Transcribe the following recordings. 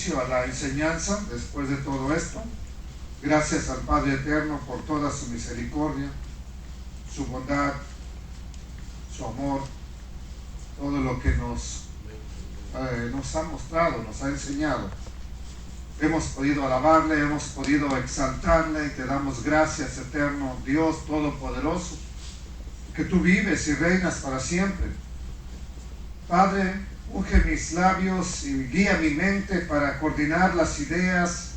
inicio a la enseñanza después de todo esto. Gracias al Padre Eterno por toda su misericordia, su bondad, su amor, todo lo que nos ha mostrado, nos ha enseñado. Hemos podido alabarle, hemos podido exaltarle y te damos gracias, eterno Dios Todopoderoso, que tú vives y reinas para siempre. Padre, unge mis labios y guía mi mente para coordinar las ideas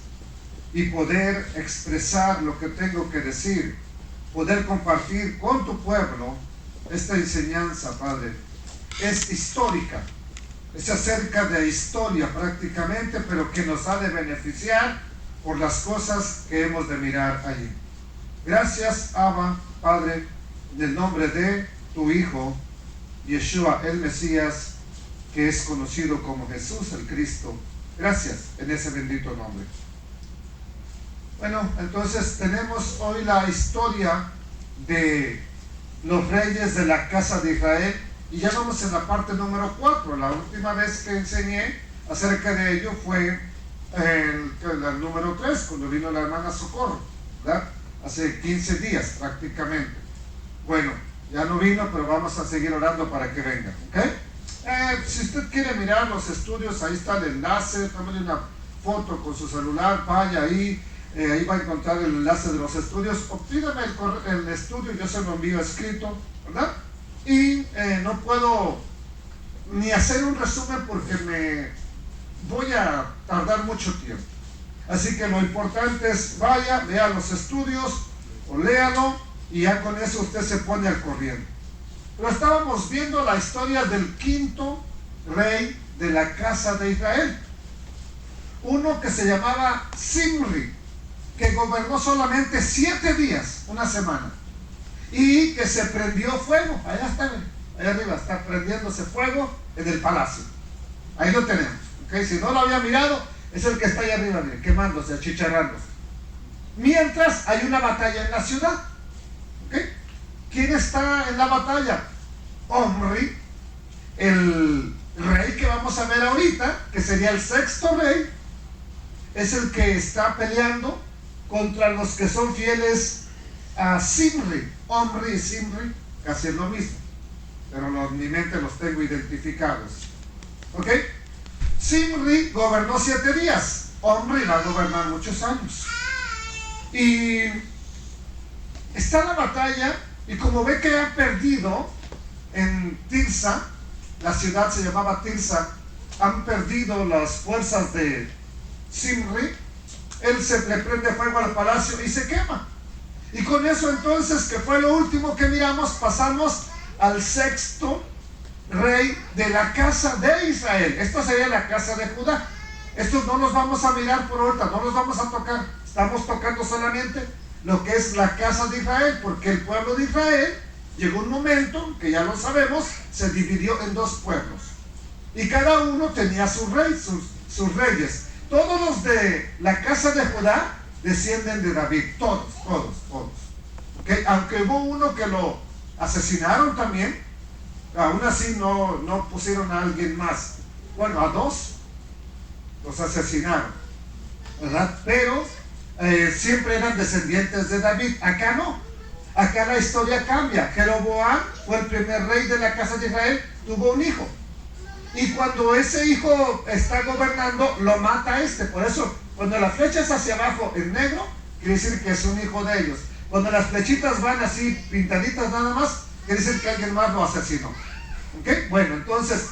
y poder expresar lo que tengo que decir, poder compartir con tu pueblo esta enseñanza, Padre. Es histórica, es acerca de historia prácticamente, pero que nos ha de beneficiar por las cosas que hemos de mirar allí. Gracias, Abba, Padre, en el nombre de tu Hijo, Yeshua, el Mesías, que es conocido como Jesús el Cristo. Gracias en ese bendito nombre. Bueno, entonces tenemos hoy la historia de los reyes de la casa de Israel y ya vamos en la parte número 4. La última vez que enseñé acerca de ello fue el número 3, cuando vino la hermana Socorro, ¿verdad? Hace 15 días prácticamente. Bueno, ya no vino, pero vamos a seguir orando para que venga, ¿ok? Si usted quiere mirar los estudios, ahí está el enlace, tómale una foto con su celular, vaya ahí, ahí va a encontrar el enlace de los estudios, o pídame el estudio, yo se lo envío escrito, ¿verdad? Y no puedo ni hacer un resumen porque me voy a tardar mucho tiempo. Así que lo importante es, vaya, vea los estudios, o léalo, y ya con eso usted se pone al corriente. Pero estábamos viendo la historia del quinto rey de la casa de Israel. Uno que se llamaba Zimri, que gobernó solamente 7 días, una semana. Y que se prendió fuego. Allá está, allá arriba está prendiéndose fuego en el palacio. Ahí lo tenemos. ¿Okay? Si no lo había mirado, es el que está allá arriba, mire, quemándose, achicharrándose. Mientras hay una batalla en la ciudad. ¿Okay? ¿Quién está en la batalla? Omri, el rey que vamos a ver ahorita, que sería el 6º rey, es el que está peleando contra los que son fieles a Zimri. Omri y Zimri, casi es lo mismo, pero en mi mente los tengo identificados. ¿Ok? Zimri gobernó 7 días, Omri va a gobernar muchos años. Y está la batalla, y como ve que han perdido en Tirsa, la ciudad se llamaba Tirsa, han perdido las fuerzas de Zimri, él se le prende fuego al palacio y se quema. Y con eso entonces, que fue lo último que miramos, pasamos al 6º rey de la casa de Israel. Esto sería la casa de Judá. Estos no los vamos a mirar por ahorita, no los vamos a tocar. Estamos tocando solamente lo que es la casa de Israel, porque el pueblo de Israel llegó un momento, que ya lo sabemos, se dividió en 2 pueblos. Y cada uno tenía su rey, sus reyes. Todos los de la casa de Judá descienden de David, todos. ¿Okay? Aunque hubo uno que lo asesinaron también, aún así no pusieron a alguien más. Bueno, a 2 los asesinaron, ¿verdad? Pero siempre eran descendientes de David. Acá no, acá la historia cambia. Jeroboam fue el primer rey de la casa de Israel, tuvo un hijo. Y cuando ese hijo está gobernando, lo mata por eso, cuando la flecha es hacia abajo en negro, quiere decir que es un hijo de ellos. Cuando las flechitas van así pintaditas nada más, quiere decir que alguien más lo asesinó. ¿Ok? Bueno, entonces,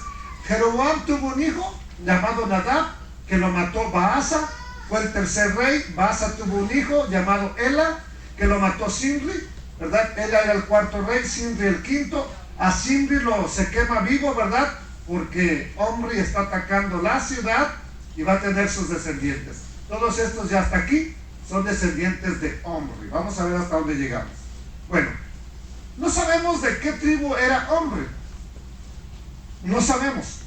Jeroboam tuvo un hijo llamado Nadab, que lo mató Baasa, fue el 3er rey. Baasa tuvo un hijo llamado Ela, que lo mató Zimri, ¿verdad? Ela era el 4º rey, Zimri el 5º. A Zimri se quema vivo, ¿verdad? Porque Omri está atacando la ciudad y va a tener sus descendientes. Todos estos ya hasta aquí son descendientes de Omri. Vamos a ver hasta dónde llegamos. Bueno, no sabemos de qué tribu era Omri. No sabemos.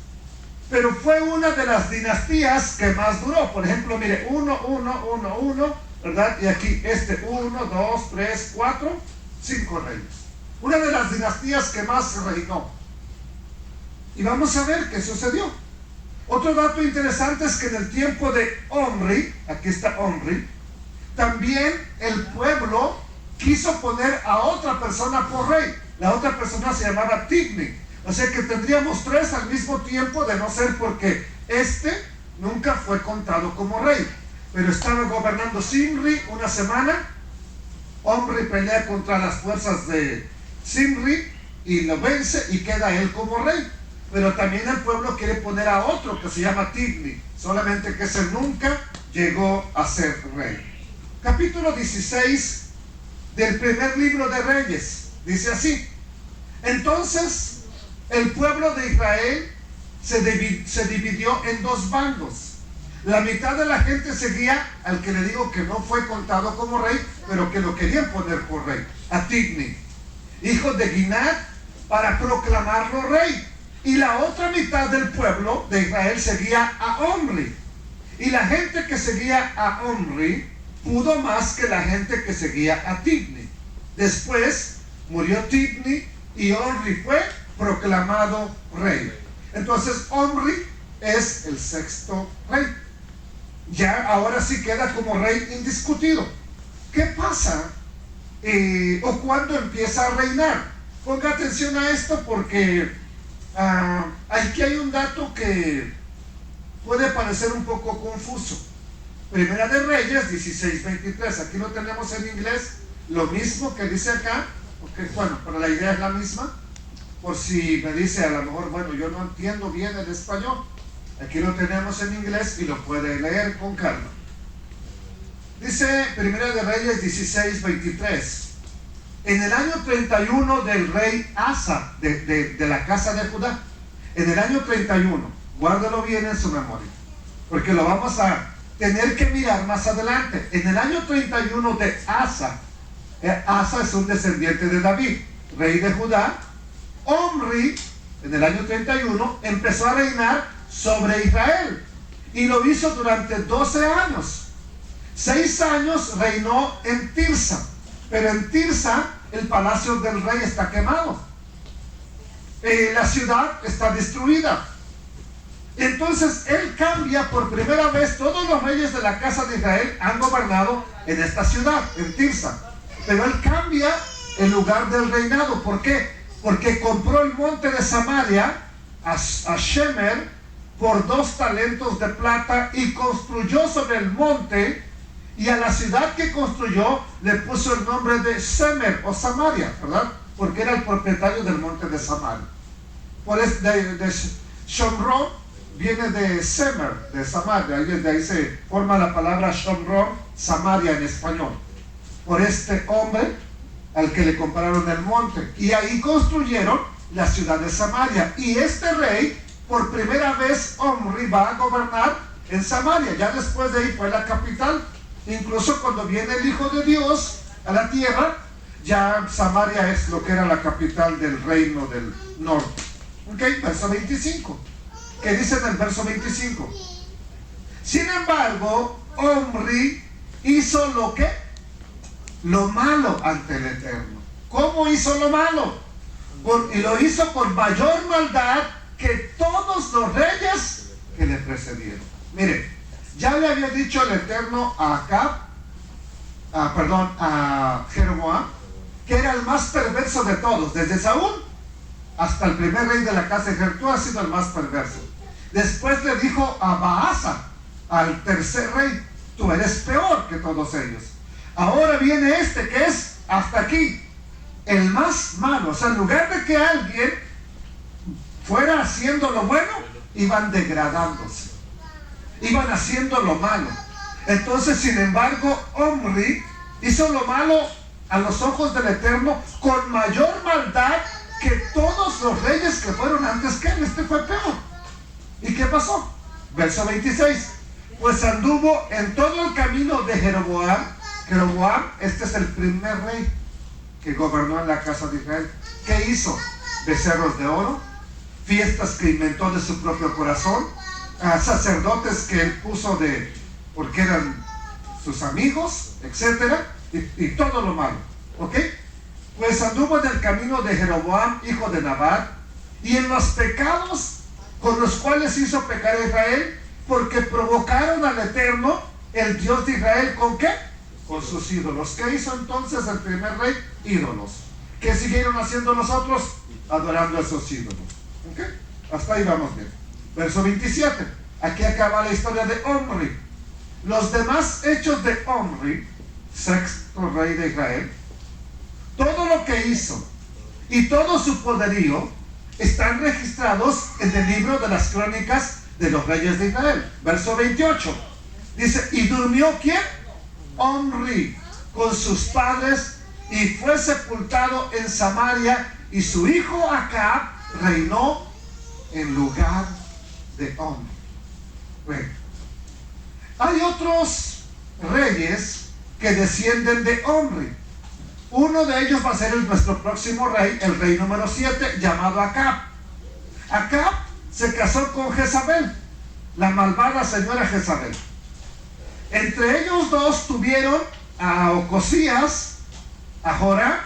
Pero fue una de las dinastías que más duró. Por ejemplo, mire, 1, ¿verdad? Y aquí 1, 2, 3, 4, 5 reyes. Una de las dinastías que más reinó. Y vamos a ver qué sucedió. Otro dato interesante es que en el tiempo de Omri, aquí está Omri, también el pueblo quiso poner a otra persona por rey. La otra persona se llamaba Tibni. O sea que tendríamos tres al mismo tiempo, de no ser porque este nunca fue contado como rey. Pero estaba gobernando Zimri una semana. Omri pelea contra las fuerzas de Zimri y lo vence y queda él como rey. Pero también el pueblo quiere poner a otro que se llama Tibni, solamente que ese nunca llegó a ser rey. Capítulo 16 del primer libro de Reyes dice así: entonces el pueblo de Israel se dividió en dos bandos. La mitad de la gente seguía al que le digo que no fue contado como rey, pero que lo querían poner por rey, a Tibni, hijo de Ginat, para proclamarlo rey. Y la otra mitad del pueblo de Israel seguía a Omri. Y la gente que seguía a Omri pudo más que la gente que seguía a Tibni. Después murió Tibni y Omri fue proclamado rey. Entonces Omri es el sexto rey. Ya ahora sí queda como rey indiscutido. ¿Qué pasa o cuándo empieza a reinar? Ponga atención a esto porque aquí hay un dato que puede parecer un poco confuso. Primera de Reyes 16:23, aquí lo tenemos en inglés, lo mismo que dice acá, okay, bueno, pero la idea es la misma, por si me dice a lo mejor, bueno, yo no entiendo bien el español, aquí lo tenemos en inglés y lo puede leer con calma. Dice Primera de Reyes 16:23, en el año 31 del rey Asa, de la casa de Judá, en el año 31, guárdalo bien en su memoria, porque lo vamos a tener que mirar más adelante. En el año 31 de Asa, Asa es un descendiente de David, rey de Judá. Omri, en el año 31, empezó a reinar sobre Israel, y lo hizo durante 12 años. 6 años reinó en Tirsa, pero en Tirsa el palacio del rey está quemado. La ciudad está destruida. Entonces él cambia por primera vez. Todos los reyes de la casa de Israel han gobernado en esta ciudad, en Tirsa, pero él cambia el lugar del reinado. ¿Por qué? Porque compró el monte de Samaria a Shemer por 2 talentos de plata y construyó sobre el monte, y a la ciudad que construyó le puso el nombre de Semer o Samaria, ¿verdad? Porque era el propietario del monte de Samaria. Por eso de Shomron viene de Semer, de Samaria, de ahí se forma la palabra Shomron, Samaria en español, por este hombre al que le compraron el monte, y ahí construyeron la ciudad de Samaria. Y este rey, por primera vez, Omri va a gobernar en Samaria. Ya después de ahí fue la capital. Incluso cuando viene el Hijo de Dios a la tierra, ya Samaria es lo que era la capital del reino del norte. Ok, verso 25. ¿Qué dice en el verso 25? Sin embargo, Omri hizo lo malo ante el Eterno. ¿Cómo hizo lo malo? Y lo hizo con mayor maldad que todos los reyes que le precedieron. Mire, ya le había dicho el Eterno a Jeroboam, que era el más perverso de todos, desde Saúl hasta el primer rey de la casa de Israel. Tú has sido el más perverso. Después le dijo a Baasa, al tercer rey, tú eres peor que todos ellos. Ahora viene este que es hasta aquí el más malo. O sea, en lugar de que alguien fuera haciendo lo bueno, iban degradándose, iban haciendo lo malo. Entonces, sin embargo, Omri hizo lo malo a los ojos del Eterno con mayor maldad que todos los reyes que fueron antes que él. Este fue peor. ¿Y qué pasó? Verso 26. Pues anduvo en todo el camino de Jeroboam. Jeroboam, este es el primer rey que gobernó en la casa de Israel. ¿Qué hizo? Becerros de oro, fiestas que inventó de su propio corazón, sacerdotes que él puso porque eran sus amigos, etcétera, y todo lo malo. ¿Ok? Pues anduvo en el camino de Jeroboam, hijo de Nabat, y en los pecados con los cuales hizo pecar a Israel, porque provocaron al Eterno, el Dios de Israel, ¿con qué? Con sus ídolos. ¿Qué hizo entonces el primer rey? Ídolos. ¿Qué siguieron haciendo los otros? Adorando a esos ídolos. ¿Ok? Hasta ahí vamos bien. Verso 27. Aquí acaba la historia de Omri. Los demás hechos de Omri, sexto rey de Israel, todo lo que hizo y todo su poderío están registrados en el libro de las crónicas de los reyes de Israel. Verso 28. Dice, ¿y durmió quién? Omri con sus padres y fue sepultado en Samaria, y su hijo Acab reinó en lugar de Omri. Bueno, hay otros reyes que descienden de Omri. Uno de ellos va a ser nuestro próximo rey, el rey número 7, llamado Acab. Acab se casó con Jezabel, la malvada señora Jezabel. Entre ellos dos tuvieron a Ocosías, a Joram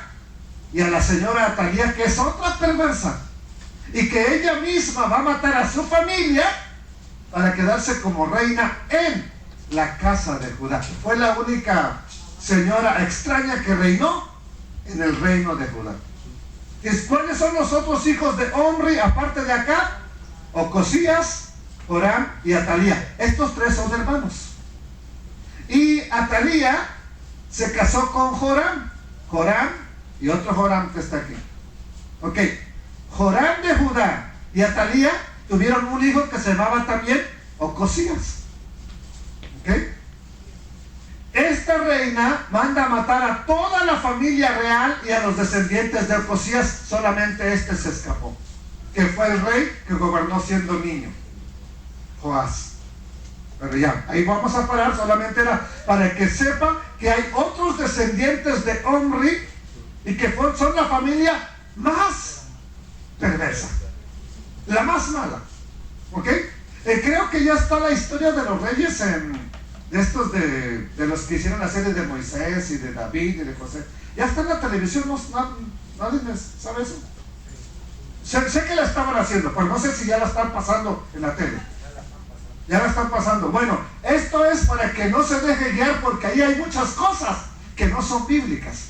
y a la señora Atalía, que es otra perversa, y que ella misma va a matar a su familia para quedarse como reina en la casa de Judá. Fue la única señora extraña que reinó en el reino de Judá. ¿Cuáles son los otros hijos de Omri aparte de acá? Ocosías, Joram y Atalía. Estos tres son hermanos. Y Atalía se casó con Joram y otro Joram que está aquí. Ok, Joram de Judá y Atalía tuvieron un hijo que se llamaba también Ocosías. Ok, esta reina manda a matar a toda la familia real y a los descendientes de Ocosías. Solamente este se escapó, que fue el rey que gobernó siendo niño, Joás. Pero ya, ahí vamos a parar. Solamente era para que sepa que hay otros descendientes de Omri y que son la familia más perversa, la más mala. ¿Ok? Creo que ya está la historia de los reyes de estos de los que hicieron la serie de Moisés y de David y de José. Ya está en la televisión. ¿Nadie sabe eso? Sé que la estaban haciendo, pero no sé si ya la están pasando en la tele. Ya la están pasando. Bueno, esto es para que no se deje guiar, porque ahí hay muchas cosas que no son bíblicas.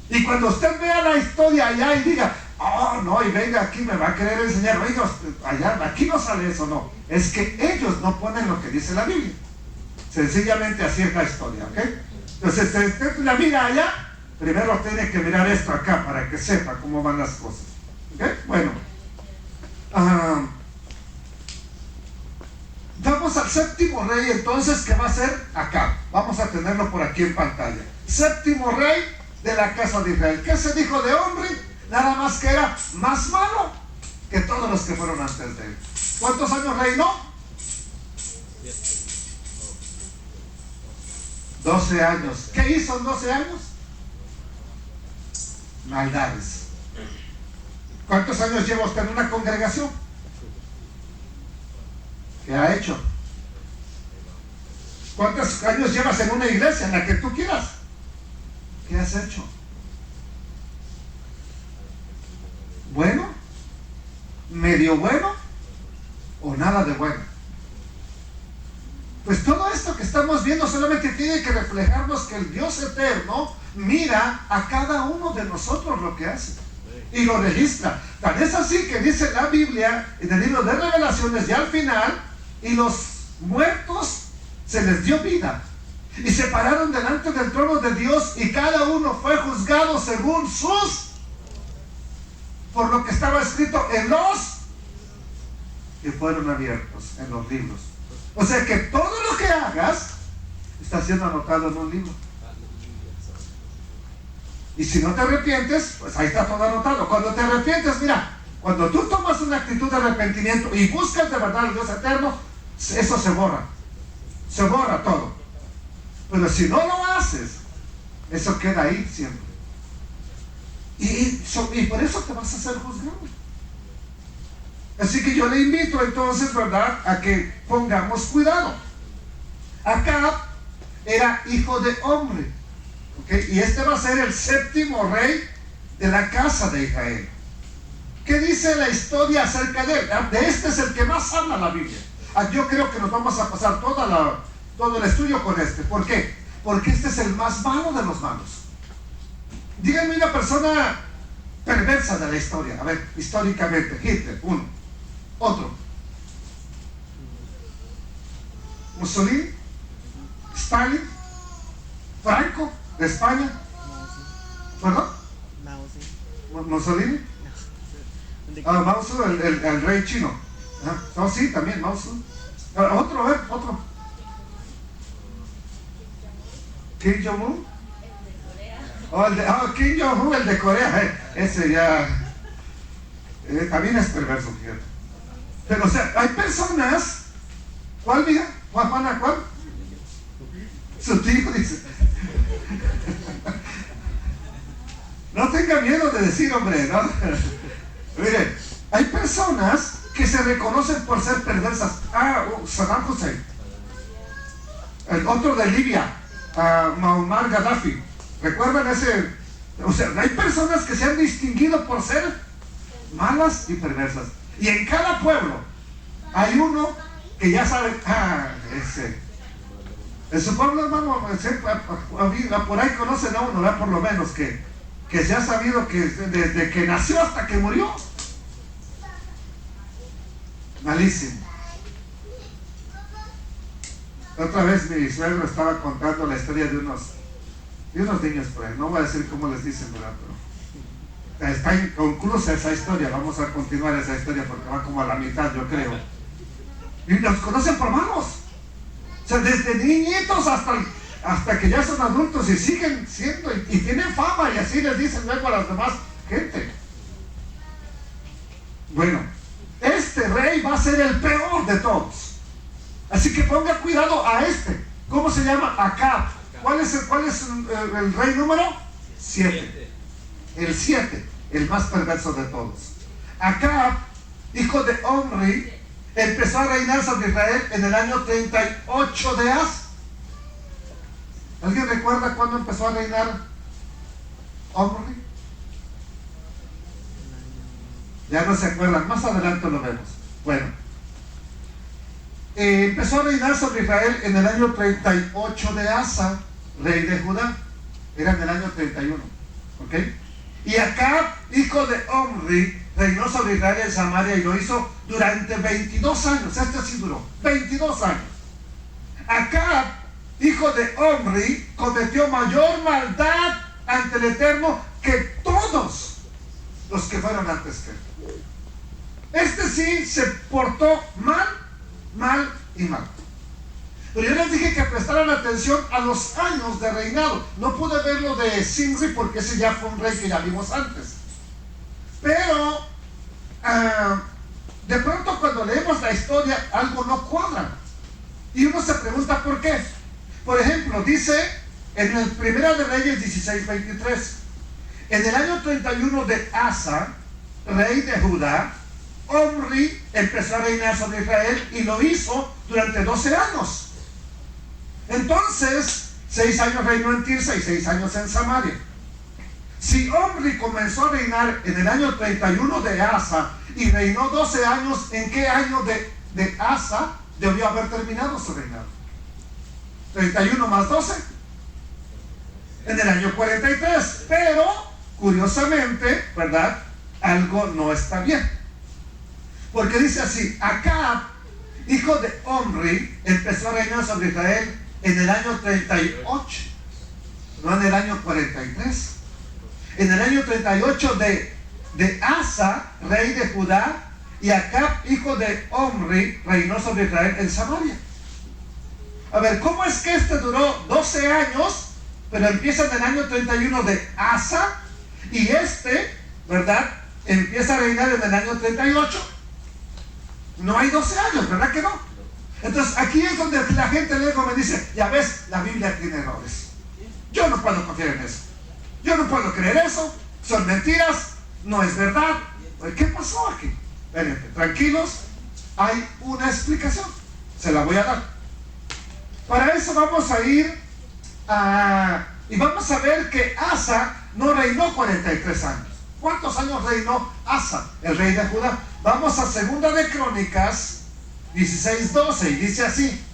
Y cuando usted vea la historia allá y diga, oh no, y venga aquí me va a querer enseñar, oiga, allá, aquí no sale eso, no. Es que ellos no ponen lo que dice la Biblia. Sencillamente así es la historia, ¿ok? Entonces, si usted la mira allá, primero tiene que mirar esto acá para que sepa cómo van las cosas. ¿Ok? Bueno. Vamos al séptimo rey entonces, que va a ser Acab. Vamos a tenerlo por aquí en pantalla. Séptimo rey de la casa de Israel. ¿Qué se dijo de Omri? Nada más que era más malo que todos los que fueron antes de él. ¿Cuántos años reinó? 12 años. ¿Qué hizo en 12 años? Maldades. ¿Cuántos años lleva usted en una congregación? ¿Qué ha hecho? ¿Cuántos años llevas en una iglesia, en la que tú quieras? ¿Qué has hecho? ¿Bueno? ¿Medio bueno? ¿O nada de bueno? Pues todo esto que estamos viendo solamente tiene que reflejarnos que el Dios eterno mira a cada uno de nosotros lo que hace y lo registra. Tan es así que dice la Biblia en el libro de Revelaciones, ya al final, y los muertos se les dio vida y se pararon delante del trono de Dios, y cada uno fue juzgado según por lo que estaba escrito en los que fueron abiertos, en los libros. O sea que todo lo que hagas está siendo anotado en un libro. Y si no te arrepientes, pues ahí está todo anotado. Cuando te arrepientes, mira, cuando tú tomas una actitud de arrepentimiento y buscas de verdad al Dios eterno, eso se borra todo. Pero si no lo haces, eso queda ahí siempre. Y por eso te vas a ser juzgado. Así que yo le invito entonces, ¿verdad?, a que pongamos cuidado. Acab era hijo de Omri, ¿okay? Y este va a ser el séptimo rey de la casa de Israel. ¿Qué dice la historia acerca de él? De este es el que más habla la Biblia. Yo creo que nos vamos a pasar todo el estudio con este. ¿Por qué? Porque este es el más malo de los malos. Díganme una persona perversa de la historia. A ver, históricamente, Hitler, uno. Otro. Mussolini, Stalin, Franco, de España. ¿Perdón? Mussolini. Mao Zedong, el rey chino. No, sí, también Mao Zedong. Otro. Kim Jong-un. Kim Jong-un, el de Corea. Ese ya también es perverso, fíjate. Pero, o sea, hay personas. ¿Cuál, diga? ¿Juana, cuál? Su tío dice. No tenga miedo de decir, hombre, ¿no? Miren, hay personas que se reconocen por ser perversas. Saddam Hussein. El otro de Libia, Muammar Gaddafi. ¿Recuerdan ese? O sea, hay personas que se han distinguido por ser malas y perversas. Y en cada pueblo hay uno que ya sabe, ese. En su pueblo, hermano, por ahí conocen a uno, ¿verdad? Por lo menos, que se ha sabido que desde que nació hasta que murió. Malísimo. Otra vez mi suegro estaba contando la historia de unos niños por ahí. No voy a decir cómo les dicen, ¿verdad? Pero está inconclusa esa historia. Vamos a continuar esa historia porque va como a la mitad, yo creo. Y los conocen por malos. O sea, desde niñitos hasta que ya son adultos y siguen siendo y tienen fama, y así les dicen luego a las demás gente. Bueno, este rey va a ser el peor de todos. Así que ponga cuidado a este. ¿Cómo se llama? Acab. ¿Cuál es el rey número? 7. El 7, el más perverso de todos. Acab, hijo de Omri, empezó a reinar sobre Israel en el año 38 de Asa. ¿Alguien recuerda cuándo empezó a reinar Omri? Ya no se acuerdan, más adelante lo vemos. Bueno, empezó a reinar sobre Israel en el año 38 de Asa, rey de Judá. Era en el año 31, ¿ok? Y Acab, hijo de Omri, reinó sobre Israel en Samaria y lo hizo durante 22 años. Este sí duró 22 años. Acab, hijo de Omri, cometió mayor maldad ante el Eterno que todos los que fueron antes que él. Este sí se portó mal y mal. Pero yo les dije que prestaran atención a los años de reinado. No pude ver lo de Zimri porque ese ya fue un rey que ya vimos antes. Pero de pronto cuando leemos la historia algo no cuadra. Y uno se pregunta por qué. Por ejemplo, dice en el Primera de Reyes 16:23: en el año 31 de Asa, rey de Judá, Omri empezó a reinar sobre Israel y lo hizo durante 12 años. Entonces, 6 años reinó en Tirsa y 6 años en Samaria. Si Omri comenzó a reinar en el año 31 de Asa y reinó 12 años, ¿en qué año de Asa debió haber terminado su reinado? 31 más 12. En el año 43. Pero, curiosamente, ¿verdad? Algo no está bien. Porque dice así: Acab, hijo de Omri, empezó a reinar sobre Israel en el año 38, no en el año 43. En el año 38 de Asa, rey de Judá, y Acab, hijo de Omri, reinó sobre Israel en Samaria. A ver, ¿cómo es que este duró 12 años, pero empieza en el año 31 de Asa, y este, ¿verdad?, empieza a reinar en el año 38? No hay 12 años, ¿verdad que no? Entonces aquí es donde la gente luego me dice: ya ves, la Biblia tiene errores. Yo no puedo confiar en eso. Yo no puedo creer eso. Son mentiras. No es verdad. ¿Qué pasó aquí? Espérense, tranquilos. Hay una explicación. Se la voy a dar. Para eso vamos a ir y vamos a ver que Asa no reinó 43 años. ¿Cuántos años reinó Asa, el rey de Judá? Vamos a Segunda de Crónicas 16:12 y dice así: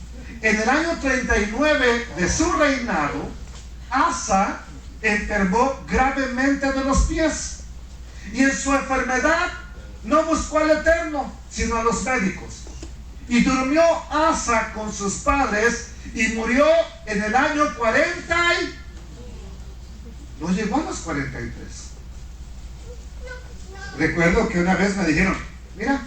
en el año 39 de su reinado, Asa enfermó gravemente de los pies, y en su enfermedad no buscó al Eterno, sino a los médicos. Y durmió Asa con sus padres y murió en el año 40 y no llegó a los 43. Recuerdo que una vez me dijeron: mira,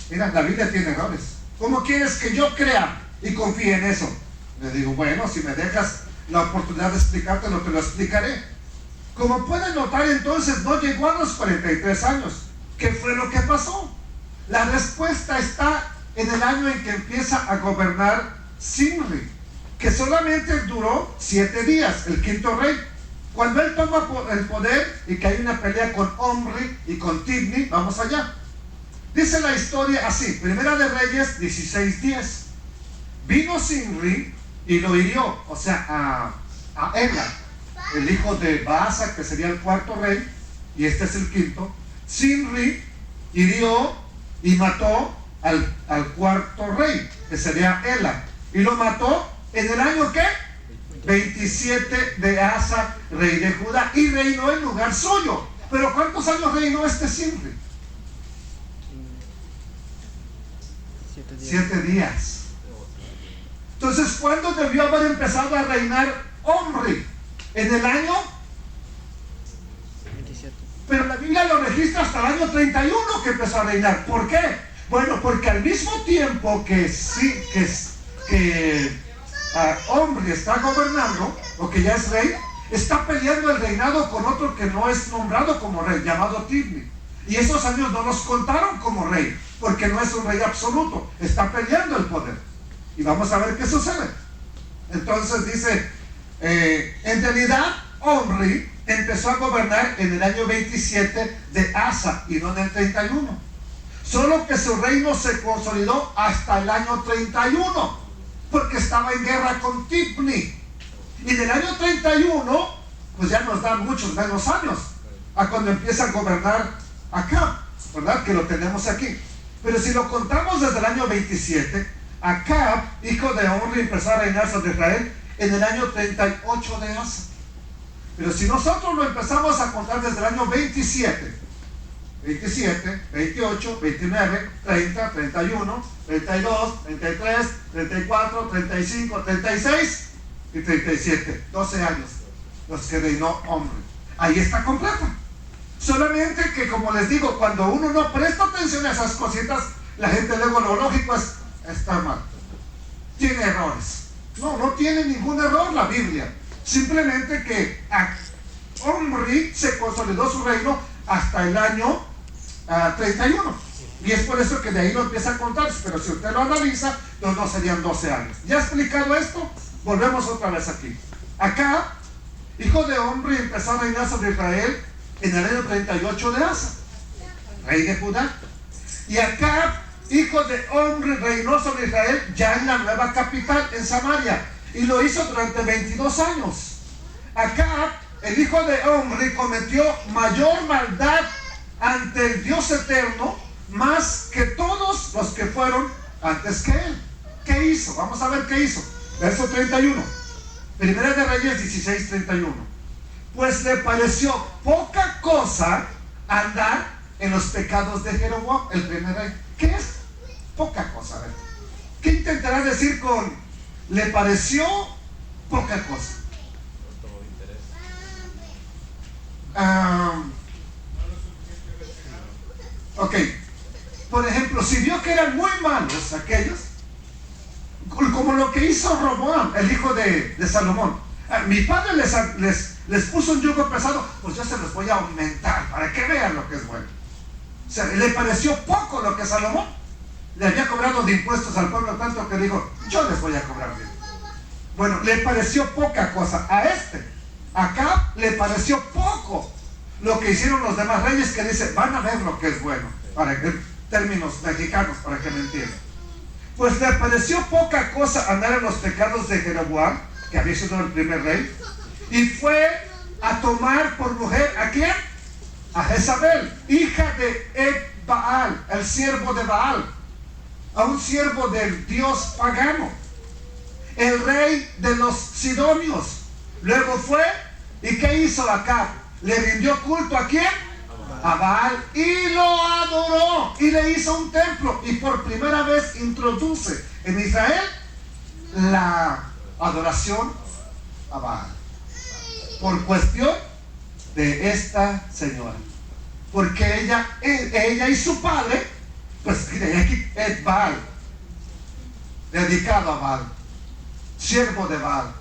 la Biblia tiene errores. ¿Cómo quieres que yo crea y confíe en eso? Le digo: bueno, si me dejas la oportunidad de explicarte, te lo explicaré. Como pueden notar, entonces no llegó a los 43 años. ¿Qué fue lo que pasó? La respuesta está en el año en que empieza a gobernar Zimri, que solamente duró 7 días, el quinto rey. Cuando él toma el poder y que hay una pelea con Omri y con Tibni, vamos allá. Dice la historia así, Primera de Reyes 16:10. Vino Zimri y lo hirió, o sea, a Ela, el hijo de Baasa, que sería el cuarto rey, y este es el quinto. Zimri hirió y mató al cuarto rey, que sería Ela, y lo mató en el año ¿qué? 27 de Asa, rey de Judá, y reinó en lugar suyo. Pero ¿cuántos años reinó este Zimri? 7 días. Entonces, ¿cuándo debió haber empezado a reinar Omri? En el año 27. Pero la Biblia lo registra hasta el año 31 que empezó a reinar. ¿Por qué? Bueno, porque al mismo tiempo que Omri está gobernando, o que ya es rey, está peleando el reinado con otro que no es nombrado como rey, llamado Tibni. Y esos años no los contaron como rey, porque no es un rey absoluto, está peleando el poder. Y vamos a ver qué sucede. Entonces dice, en realidad Omri empezó a gobernar en el año 27 de Asa y no en el 31. Solo que su reino se consolidó hasta el año 31, porque estaba en guerra con Tibni. Y del año 31, pues ya nos dan muchos menos años a cuando empieza a gobernar Acab, ¿verdad? Que lo tenemos aquí. Pero si lo contamos desde el año 27, Acab, hijo de Omri, empezó a reinar sobre Israel en el año 38 de Asa. Pero si nosotros lo empezamos a contar desde el año 27, 28, 29, 30, 31, 32, 33, 34, 35, 36 y 37, 12 años los que reinó Omri. Ahí está completa. Solamente que, como les digo, cuando uno no presta atención a esas cositas, la gente luego lo lógico es: está mal, tiene errores. No tiene ningún error la Biblia. Simplemente que Omri se consolidó su reino hasta el año 31. Y es por eso que de ahí lo empieza a contar. Pero si usted lo analiza, los no serían 12 años. Ya explicado esto, volvemos otra vez aquí. Acá, hijo de Omri, empezó a reinar sobre Israel en el año 38 de Asa, rey de Judá. Y acá, hijo de Omri, reinó sobre Israel ya en la nueva capital, en Samaria, y lo hizo durante 22 años. Acá, el hijo de Omri cometió mayor maldad ante el Dios eterno, más que todos los que fueron antes que él. ¿Qué hizo? Vamos a ver qué hizo. Verso 31, Primera de Reyes 16:31. Pues le pareció poca cosa andar en los pecados de Jeroboam, el primer rey. ¿Qué es poca cosa? A ver, ¿qué intentará decir con le pareció poca cosa? Ok, por ejemplo, si vio que eran muy malos aquellos, como lo que hizo Roboam, el hijo de Salomón. Mi padre les puso un yugo pesado, pues yo se los voy a aumentar para que vean lo que es bueno. O sea, le pareció poco lo que Salomón le había cobrado de impuestos al pueblo, tanto que dijo: yo les voy a cobrar bien. Bueno, le pareció poca cosa a acá le pareció poco lo que hicieron los demás reyes, que dice: van a ver lo que es bueno, para que, términos mexicanos, para que me entiendan. Pues le pareció poca cosa andar en los pecados de Jeroboam, que había sido el primer rey, y fue a tomar por mujer ¿a quién? A Jezabel, hija de Ed-Baal, el siervo de Baal, a un siervo del dios pagano, el rey de los sidonios. Luego fue, ¿y qué hizo Acab? Le rindió culto ¿a quién? A Baal, y lo adoró, y le hizo un templo, y por primera vez introduce en Israel la adoración a Baal, por cuestión de esta señora, porque ella y su padre, pues aquí es Baal, dedicado a Baal, siervo de Baal,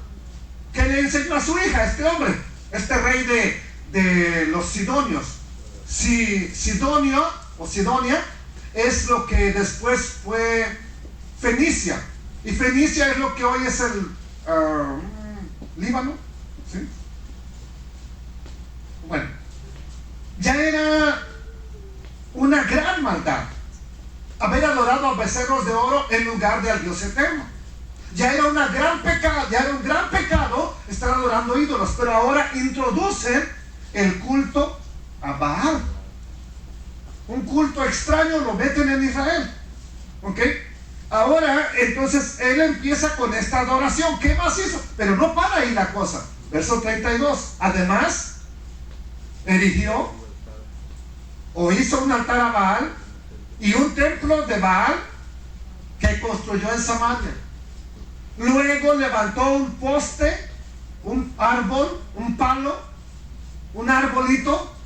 que le enseñó a su hija, este hombre, este rey de los sidonios. Sidonio o Sidonia es lo que después fue Fenicia, y Fenicia es lo que hoy es el Líbano, ¿sí? Bueno, ya era una gran maldad haber adorado a becerros de oro en lugar de al Dios eterno. Ya era un gran pecado estar adorando ídolos, pero ahora introducen el culto a Baal. Un culto extraño lo meten en Israel. ¿Ok? Ahora, entonces, él empieza con esta adoración. ¿Qué más hizo? Pero no para ahí la cosa. Verso 32. Además, erigió o hizo un altar a Baal y un templo de Baal que construyó en Samaria. Luego levantó un poste, un árbol, un palo, un arbolito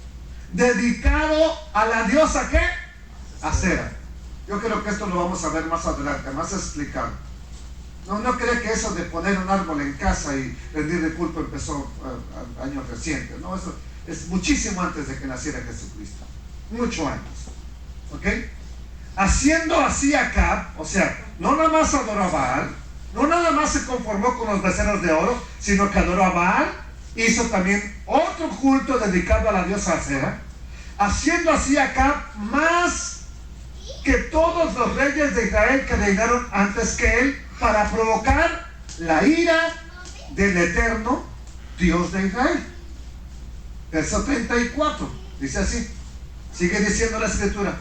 dedicado a la diosa ¿qué? Acera. Yo creo que esto lo vamos a ver más adelante, más explicado. No cree que eso de poner un árbol en casa y rendirle culto empezó años recientes. No, eso es muchísimo antes de que naciera Jesucristo. Mucho antes. ¿Ok? Haciendo así Acab, o sea, no nada más adoró a Baal, no nada más se conformó con los becerros de oro, sino que adoró a Baal, hizo también otro culto dedicado a la diosa Acera, haciendo así Acab más que todos los reyes de Israel que reinaron antes que él, para provocar la ira del eterno Dios de Israel. Verso 34, dice así, sigue diciendo la escritura: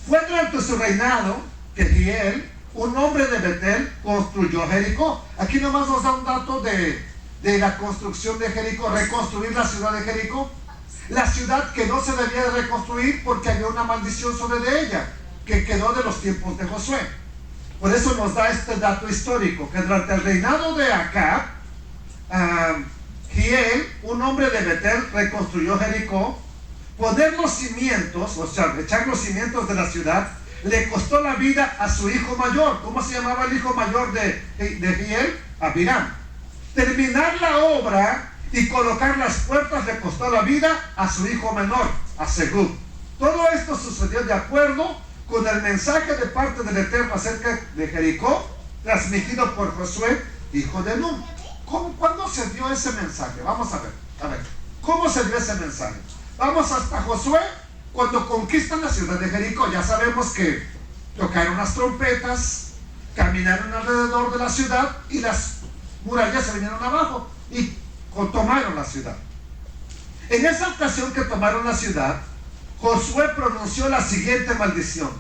fue durante su reinado que Hiel, un hombre de Betel, construyó Jericó. Aquí nomás nos da un dato de la construcción de Jericó, reconstruir la ciudad de Jericó, la ciudad que no se debía de reconstruir porque había una maldición sobre de ella, que quedó de los tiempos de Josué. Por eso nos da este dato histórico, que durante el reinado de Acab, Hiel, un hombre de Betel, reconstruyó Jericó. Poner los cimientos, o sea, echar los cimientos de la ciudad, le costó la vida a su hijo mayor. ¿Cómo se llamaba el hijo mayor de Hiel? Abiram. Terminar la obra y colocar las puertas le costó la vida a su hijo menor, a Segub. Todo esto sucedió de acuerdo con el mensaje de parte del Eterno acerca de Jericó, transmitido por Josué, hijo de Nun. ¿Cuándo se dio ese mensaje? Vamos a ver, ¿cómo se dio ese mensaje? Vamos hasta Josué, cuando conquistan la ciudad de Jericó. Ya sabemos que tocaron las trompetas, caminaron alrededor de la ciudad y las murallas se vinieron abajo y tomaron la ciudad. En esa ocasión que tomaron la ciudad, Josué pronunció la siguiente maldición: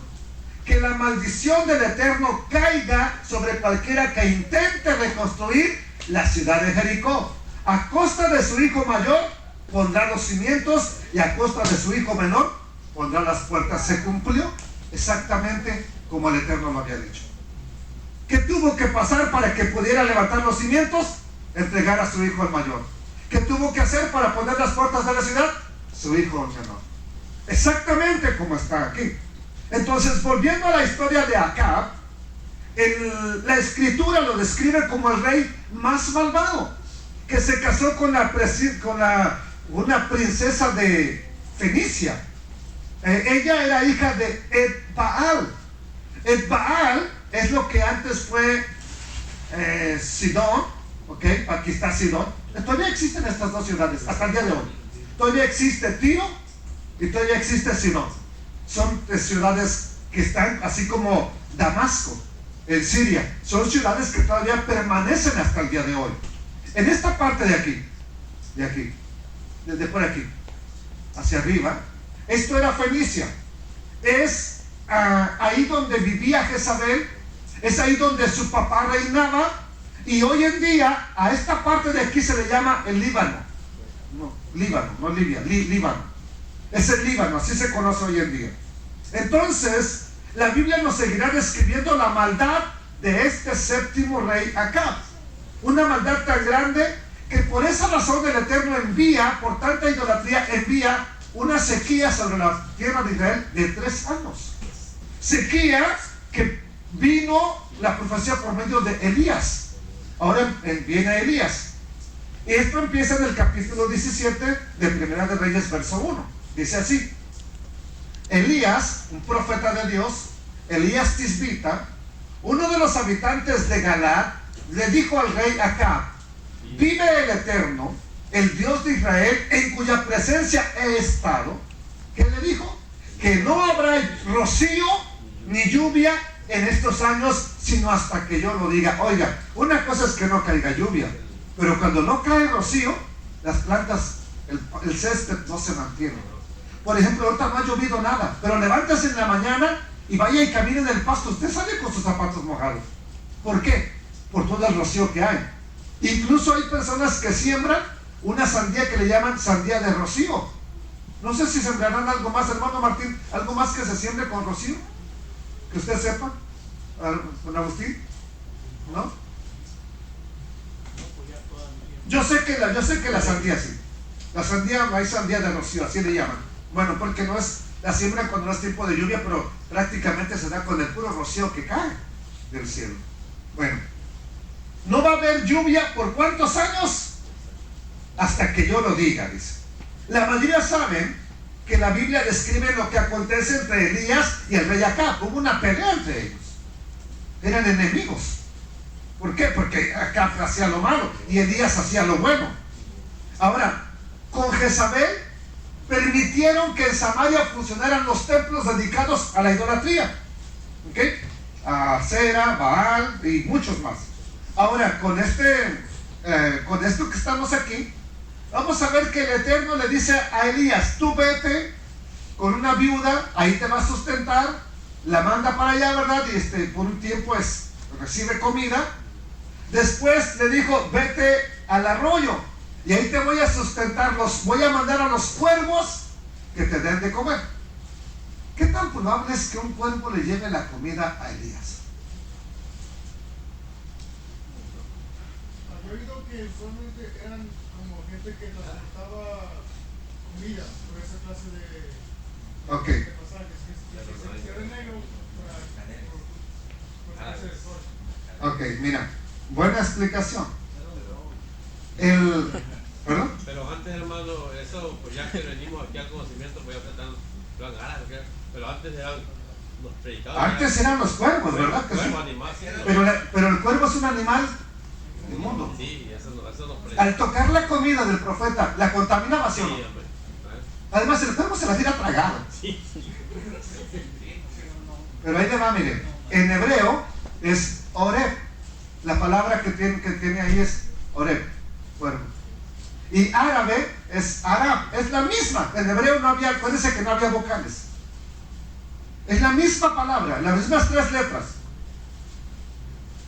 que la maldición del Eterno caiga sobre cualquiera que intente reconstruir la ciudad de Jericó. A costa de su hijo mayor pondrá los cimientos y a costa de su hijo menor pondrá las puertas. Se cumplió exactamente como el Eterno lo había dicho. ¿Qué tuvo que pasar para que pudiera levantar los cimientos? Entregar a su hijo el mayor. ¿Qué tuvo que hacer para poner las puertas de la ciudad? Su hijo el menor. Exactamente como está aquí. Entonces, volviendo a la historia de Acab, la escritura lo describe como el rey más malvado, que se casó con una princesa de Fenicia. Ella era hija de Ed-Baal. Ed-Baal es lo que antes fue Sidón. ¿Ok? Aquí está Sidón. Todavía existen estas dos ciudades hasta el día de hoy. Todavía existe Tiro y todavía existe Sidón. Son ciudades que están, así como Damasco en Siria, son ciudades que todavía permanecen hasta el día de hoy. En esta parte de aquí, desde por aquí hacia arriba, Esto era Fenicia. Es ahí donde vivía Jezabel. Es ahí donde su papá reinaba. Y hoy en día a esta parte de aquí se le llama el Líbano. No, Líbano, no Libia, Líbano. Es el Líbano, así se conoce hoy en día. Entonces, la Biblia nos seguirá describiendo la maldad de este séptimo rey Acab. Una maldad tan grande que por esa razón el Eterno envía, por tanta idolatría, envía una sequía sobre la tierra de Israel de 3 años. Sequía que vino la profecía por medio de Elías. Ahora viene Elías. Y esto empieza en el capítulo 17 de Primera de Reyes, verso 1. Dice así: Elías, un profeta de Dios, Elías Tisbita, uno de los habitantes de Galaad, le dijo al rey Acab: vive el Eterno, el Dios de Israel, en cuya presencia he estado. ¿Qué le dijo? Que no habrá rocío ni lluvia en estos años, sino hasta que yo lo diga. Oiga, una cosa es que no caiga lluvia, pero cuando no cae rocío, las plantas, el césped no se mantiene. Por ejemplo, ahorita no ha llovido nada, pero levántese en la mañana y vaya y camine en el pasto. Usted sale con sus zapatos mojados. ¿Por qué? Por todo el rocío que hay. Incluso hay personas que siembran una sandía que le llaman sandía de rocío. No sé si sembrarán algo más, hermano Martín, algo más que se siembre con rocío, que usted sepa, con Agustín, ¿no? Yo sé que la sandía sí. La sandía, hay sandía de rocío, así le llaman. Bueno, porque no es la siembra cuando no es tiempo de lluvia, pero prácticamente se da con el puro rocío que cae del cielo. Bueno, no va a haber lluvia por ¿cuántos años? Hasta que yo lo diga, dice. La mayoría saben que la Biblia describe lo que acontece entre Elías y el rey Acab. Hubo una pelea entre ellos. Eran enemigos. ¿Por qué? Porque Acab hacía lo malo y Elías hacía lo bueno. Ahora, con Jezabel permitieron que en Samaria funcionaran los templos dedicados a la idolatría. ¿Ok? A Cera, Baal y muchos más. Ahora, con esto que estamos aquí, vamos a ver que el Eterno le dice a Elías: tú vete con una viuda, ahí te va a sustentar, la manda para allá, ¿verdad? Y por un tiempo recibe comida. Después le dijo: vete al arroyo y ahí te voy a sustentar, voy a mandar a los cuervos que te den de comer. ¿Qué tan probable es que un cuervo le lleve la comida a Elías? He oído que usualmente eran como gente que transportaba comida por esa clase de pasajes, que se cierra en negro por clase de sol. Ok, mira, buena explicación. ¿Perdón? Pero antes, hermano, eso, pues ya que venimos aquí al conocimiento, pues ya están pero antes eran los predicadores. Antes eran los cuervos, ¿verdad? Cuervo, animal, pero el cuervo es un animal inmundo. Sí, eso nos Al tocar la comida del profeta, ¿la contaminaba, sí o no? Sí, hombre. Además, el cuervo se la tira tragado. Sí. Pero ahí le va, miren. En hebreo es oreb. La palabra que tiene ahí es oreb, cuervo. Y árabe es arab. Es la misma. En hebreo no había, acuérdense que no había vocales. Es la misma palabra, las mismas 3 letras.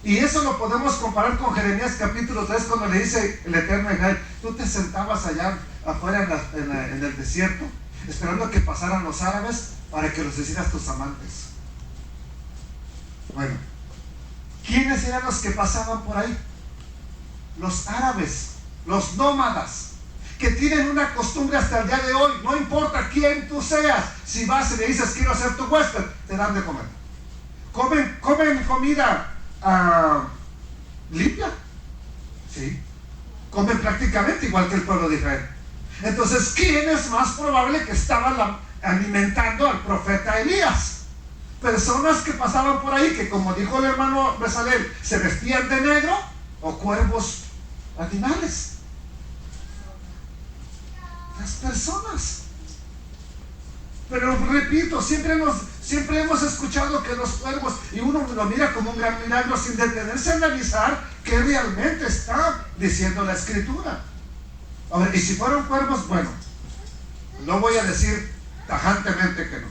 Y eso lo podemos comparar con Jeremías capítulo 3, cuando le dice el Eterno a Israel: tú te sentabas allá afuera en el desierto, esperando que pasaran los árabes para que los hicieras tus amantes. Bueno, ¿quiénes eran los que pasaban por ahí? Los árabes, los nómadas, que tienen una costumbre hasta el día de hoy. No importa quién tú seas, si vas y le dices: quiero ser tu huésped, te dan de comer. Comen comida limpia, sí, comen prácticamente igual que el pueblo de Israel. Entonces, ¿quién es más probable que estaban alimentando al profeta Elías? Personas que pasaban por ahí, que, como dijo el hermano Bezalel, se vestían de negro, o cuervos animales. Las personas. Pero repito, siempre hemos escuchado que los cuervos, y uno lo mira como un gran milagro sin detenerse a analizar qué realmente está diciendo la Escritura. Ahora, y si fueron cuervos, bueno, no voy a decir tajantemente que no.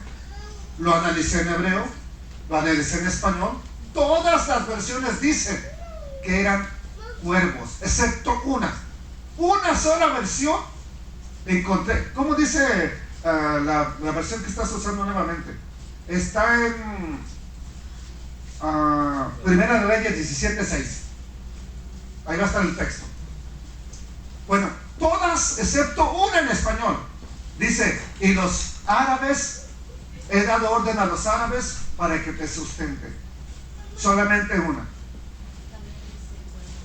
Lo analicé en hebreo, lo analicé en español. Todas las versiones dicen que eran cuervos, excepto una sola versión encontré. ¿Cómo dice la versión que estás usando nuevamente? Está en Primera de Reyes 17:6. Ahí va a estar el texto. Bueno, todas excepto una en español dice: y los árabes, he dado orden a los árabes para que te sustenten. Solamente una.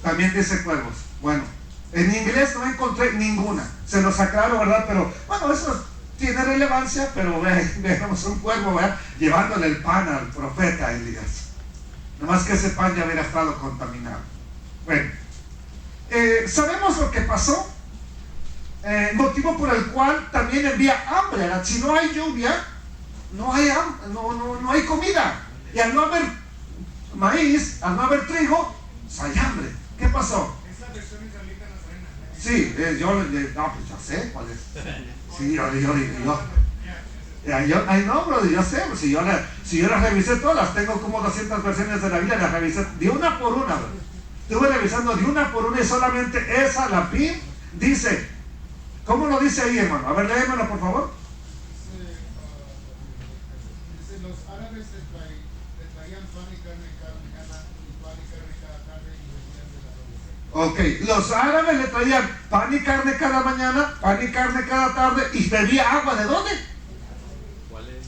También dice cuervos. Bueno, en inglés no encontré ninguna. Se los aclaro, ¿verdad? Pero bueno, eso tiene relevancia. Pero veamos un cuervo, ¿verdad?, llevándole el pan al profeta Elías. Nomás que ese pan ya hubiera estado contaminado. Bueno, sabemos lo que pasó. Motivo por el cual también envía hambre, ¿verdad? Si no hay lluvia, no hay comida. Y al no haber maíz, al no haber trigo, pues hay hambre. ¿Qué pasó? Esa versión israelita nazarena. Sí, pues ya sé cuál es. Sí, yo sé, si yo las revisé todas, tengo como 200 versiones de la Biblia, las revisé de una por una, ¿verdad? Estuve revisando de una por una y solamente esa, la PIM, dice, ¿cómo lo dice ahí, hermano? A ver, léemelo, por favor. Dice, los árabes le traían pan y carne cada mañana, y pan y carne cada tarde, y bebían de la roca. Ok, los árabes le traían pan y carne cada mañana, pan y carne cada tarde, y bebía agua. ¿De dónde? ¿Cuál es?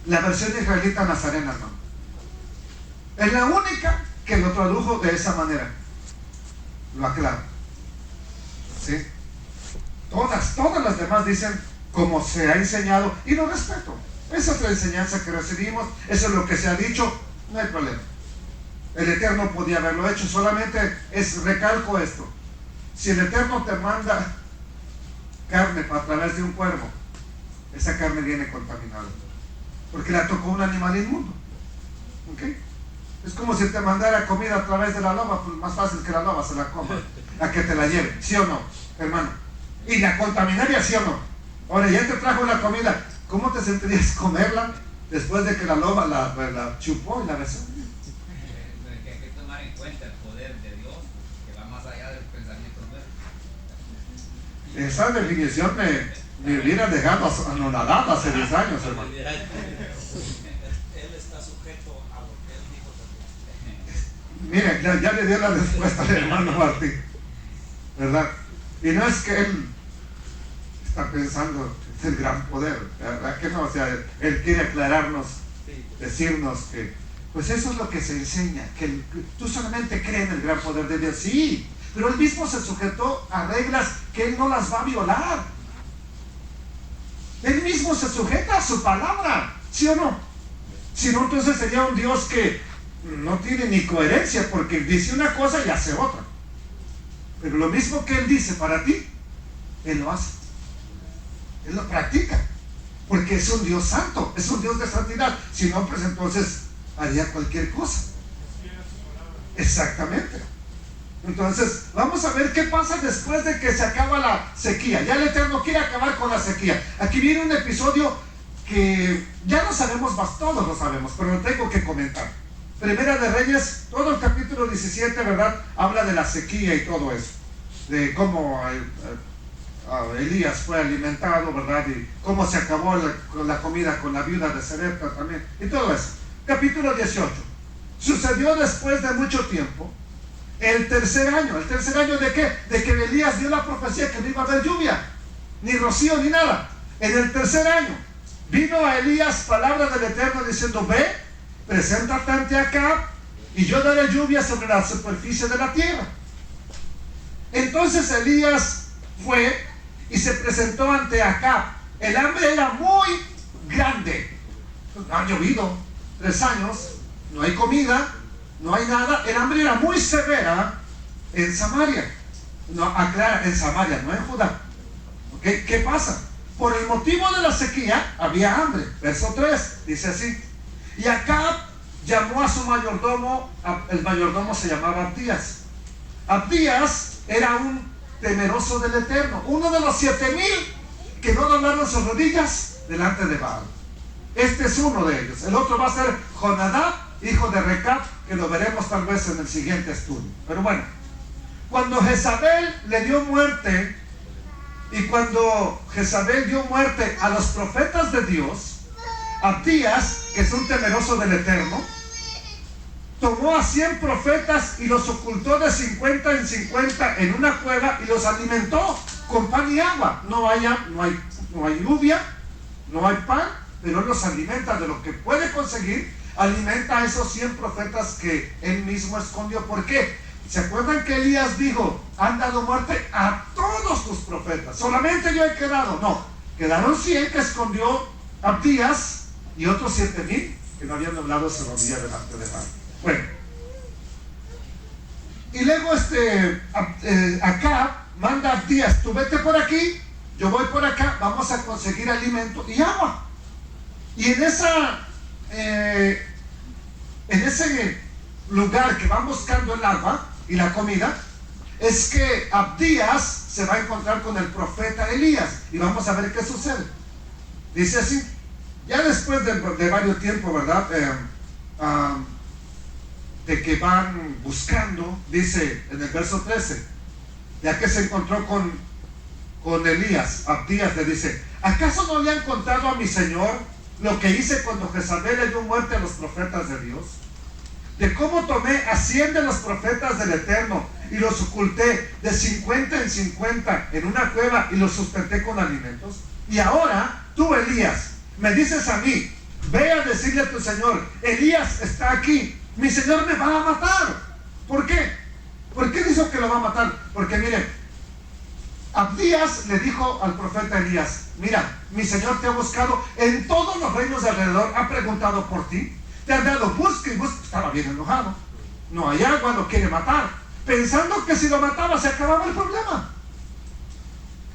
La versión israelita nazarena, no. Es la única que lo tradujo de esa manera. Lo aclaro. ¿Sí? Todas las demás dicen como se ha enseñado, y lo respeto. Esa es la enseñanza que recibimos, eso es lo que se ha dicho, no hay problema. El Eterno podía haberlo hecho, solamente recalco esto: si el Eterno te manda carne a través de un cuervo, esa carne viene contaminada, porque la tocó un animal inmundo. ¿Ok? Es como si te mandara comida a través de la loba, pues más fácil que la loba se la coma, a que te la lleve, ¿sí o no, hermano? Y la contaminaría, ¿sí o no? Ahora, ya te trajo la comida, ¿cómo te sentirías comerla después de que la loba la chupó y la besó? Hay que tomar en cuenta el poder de Dios, que va más allá del pensamiento nuestro. Esa definición me hubiera dejado anonadado hace 10 años, hermano. Él está sujeto a lo que él dijo también. Miren, ya le dio la respuesta al hermano Martín, ¿verdad? Y no es que él está pensando en el gran poder, ¿verdad que no? O sea, él quiere aclararnos, decirnos que, pues eso es lo que se enseña, que tú solamente crees en el gran poder de Dios. Sí, pero él mismo se sujetó a reglas que él no las va a violar. Él mismo se sujeta a su palabra, ¿sí o no? Si no, entonces sería un Dios que no tiene ni coherencia, porque dice una cosa y hace otra. Pero lo mismo que él dice para ti, él lo hace. Él lo practica, porque es un Dios santo, es un Dios de santidad. Si no, pues entonces haría cualquier cosa. Exactamente. Entonces, vamos a ver qué pasa después de que se acaba la sequía. Ya el Eterno quiere acabar con la sequía. Aquí viene un episodio que ya lo sabemos, todos lo sabemos, pero lo tengo que comentar. Primera de Reyes, todo el capítulo 17, ¿verdad?, habla de la sequía y todo eso, de cómo Elías fue alimentado, ¿verdad?, y cómo se acabó la comida con la viuda de Sarepta también, y todo eso. Capítulo 18, sucedió después de mucho tiempo, el tercer año ¿de qué? De que Elías dio la profecía que no iba a haber lluvia, ni rocío, ni nada. En el tercer año vino a Elías palabra del Eterno diciendo: ve, preséntate ante Acab, y yo daré lluvia sobre la superficie de la tierra. Entonces Elías fue y se presentó ante Acab. El hambre era muy grande. Ha llovido 3 años, no hay comida, no hay nada. El hambre era muy severa en Samaria. No, aclara, en Samaria, no en Judá. ¿Okay? ¿Qué pasa? Por el motivo de la sequía había hambre. Verso 3 dice así: y Acab llamó a su mayordomo, el mayordomo se llamaba Abdías. Abdías era un temeroso del Eterno, uno de los 7,000 que no doblaron sus rodillas delante de Baal. Este es uno de ellos. El otro va a ser Jonadab, hijo de Recab, que lo veremos tal vez en el siguiente estudio. Pero bueno, cuando Jezabel le dio muerte, y cuando Jezabel dio muerte a los profetas de Dios, Abdías, que es un temeroso del Eterno, tomó a 100 profetas y los ocultó de 50 en 50 en una cueva y los alimentó con pan y agua. No hay lluvia, no hay pan, pero él los alimenta de lo que puede conseguir. Alimenta a esos 100 profetas que él mismo escondió. ¿Por qué? ¿Se acuerdan que Elías dijo: han dado muerte a todos tus profetas, solamente yo he quedado? No, quedaron 100 que escondió Abdías y otros 7,000 que no habían doblado su rodilla delante de Baal. Bueno, y luego Acab manda a Abdías: tú vete por aquí, yo voy por acá, vamos a conseguir alimento y agua. Y en ese lugar que van buscando el agua y la comida, es que Abdías se va a encontrar con el profeta Elías, y vamos a ver qué sucede. Dice así, ya después de varios tiempos, ¿verdad? De que van buscando, dice en el verso 13, ya que se encontró con Elías, Abdías le dice: ¿acaso no le han contado a mi señor lo que hice cuando Jezabel le dio muerte a los profetas de Dios? De cómo tomé a 100 de los profetas del Eterno y los oculté de 50 en 50 en una cueva y los sustenté con alimentos. Y ahora tú, Elías, me dices a mí: ve a decirle a tu señor, Elías está aquí, mi señor me va a matar. ¿Por qué? ¿Por qué dijo que lo va a matar? Porque mire, Abdías le dijo al profeta Elías: mira, mi señor te ha buscado en todos los reinos de alrededor, ha preguntado por ti, te ha dado busca y busca. Estaba bien enojado, no hay agua, lo quiere matar, pensando que si lo mataba se acababa el problema.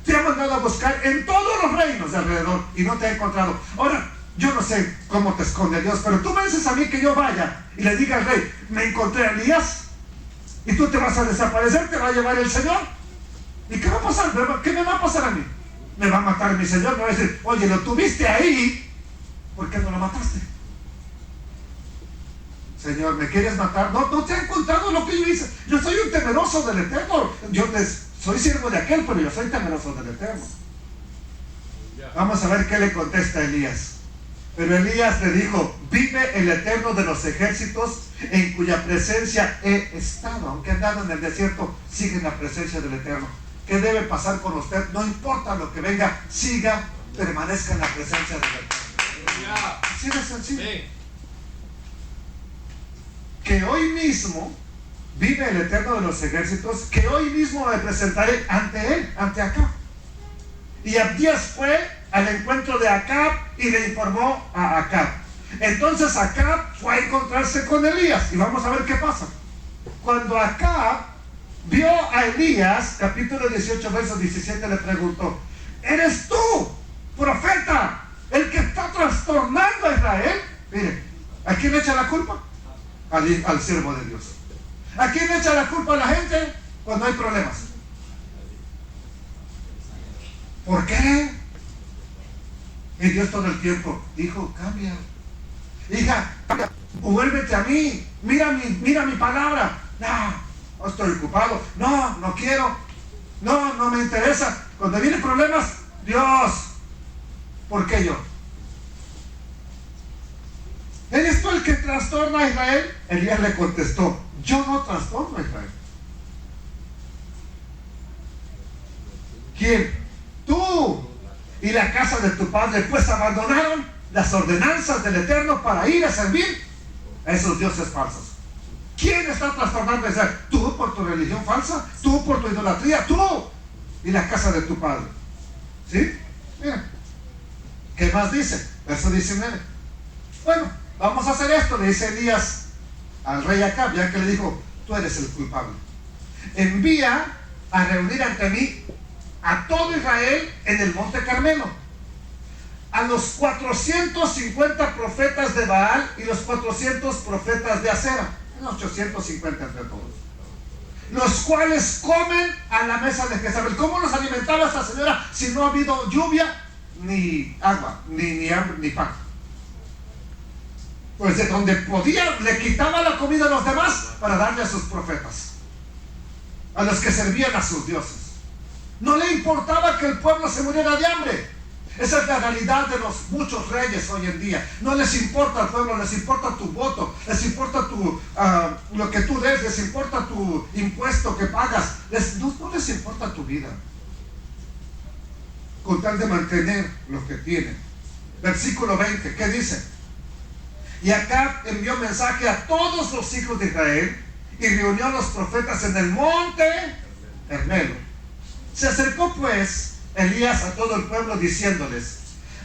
Te ha mandado a buscar en todos los reinos de alrededor y no te ha encontrado. Ahora, yo no sé cómo te esconde Dios, pero tú me dices a mí que yo vaya y le diga al rey: me encontré a Elías, y tú te vas a desaparecer, te va a llevar el Señor. ¿Y qué va a pasar? ¿Qué me va a pasar a mí? Me va a matar mi señor, me va a decir: oye, lo tuviste ahí, ¿por qué no lo mataste? Señor, ¿me quieres matar? No te han contado lo que yo hice. Yo soy un temeroso del Eterno. Soy siervo de aquel, pero yo soy temeroso del Eterno. Vamos a ver qué le contesta Elías. Pero Elías le dijo: vive el Eterno de los ejércitos, en cuya presencia he estado. Aunque he andado en el desierto, sigue en la presencia del Eterno. ¿Qué debe pasar con usted? No importa lo que venga, siga, permanezca en la presencia del Eterno. Así de sencillo. Que hoy mismo vive el Eterno de los ejércitos, que hoy mismo me presentaré ante él, ante Acab. Y Abdías fue al encuentro de Acab y le informó a Acab. Entonces Acab fue a encontrarse con Elías, y vamos a ver qué pasa. Cuando Acab vio a Elías, capítulo 18, verso 17, le preguntó: ¿eres tú, profeta, el que está trastornando a Israel? Mire, ¿a quién le echa la culpa? Al siervo de Dios. ¿A quién le echa la culpa a la gente cuando hay problemas? ¿Por qué? Y Dios todo el tiempo: hijo, cambia. Hija, cambia. Vuélvete a mí. Mira mi palabra. No estoy ocupado. No quiero. No me interesa. Cuando vienen problemas, Dios, ¿por qué yo? ¿Eres tú el que trastorna a Israel? Elías le contestó: yo no trastorno a Israel. ¿Quién? Tú y la casa de tu padre, pues abandonaron las ordenanzas del Eterno para ir a servir a esos dioses falsos. ¿Quién está trastornando a Israel? Tú por tu religión falsa, tú por tu idolatría, tú y la casa de tu padre. ¿Sí? Mira, ¿qué más dice? Verso 19. Bueno, vamos a hacer esto, le dice Elías al rey Acab, ya que le dijo: tú eres el culpable. Envía a reunir ante mí a todo Israel en el monte Carmelo, a los 450 profetas de Baal y los 400 profetas de Acera, 850 entre todos, los cuales comen a la mesa de Jezabel. ¿Cómo los alimentaba esta señora si no ha habido lluvia? ni agua, ni hambre, ni pan. Pues de donde podía, le quitaba la comida a los demás para darle a sus profetas, a los que servían a sus dioses. No le importaba que el pueblo se muriera de hambre. Esa es la realidad de los muchos reyes hoy en día. No les importa al pueblo, les importa tu voto, les importa lo que tú des, les importa tu impuesto que pagas, no les importa tu vida, con tal de mantener lo que tienen. Versículo 20, ¿qué dice? Y Acab envió mensaje a todos los hijos de Israel y reunió a los profetas en el monte Hermelo. Se acercó pues Elías a todo el pueblo diciéndoles: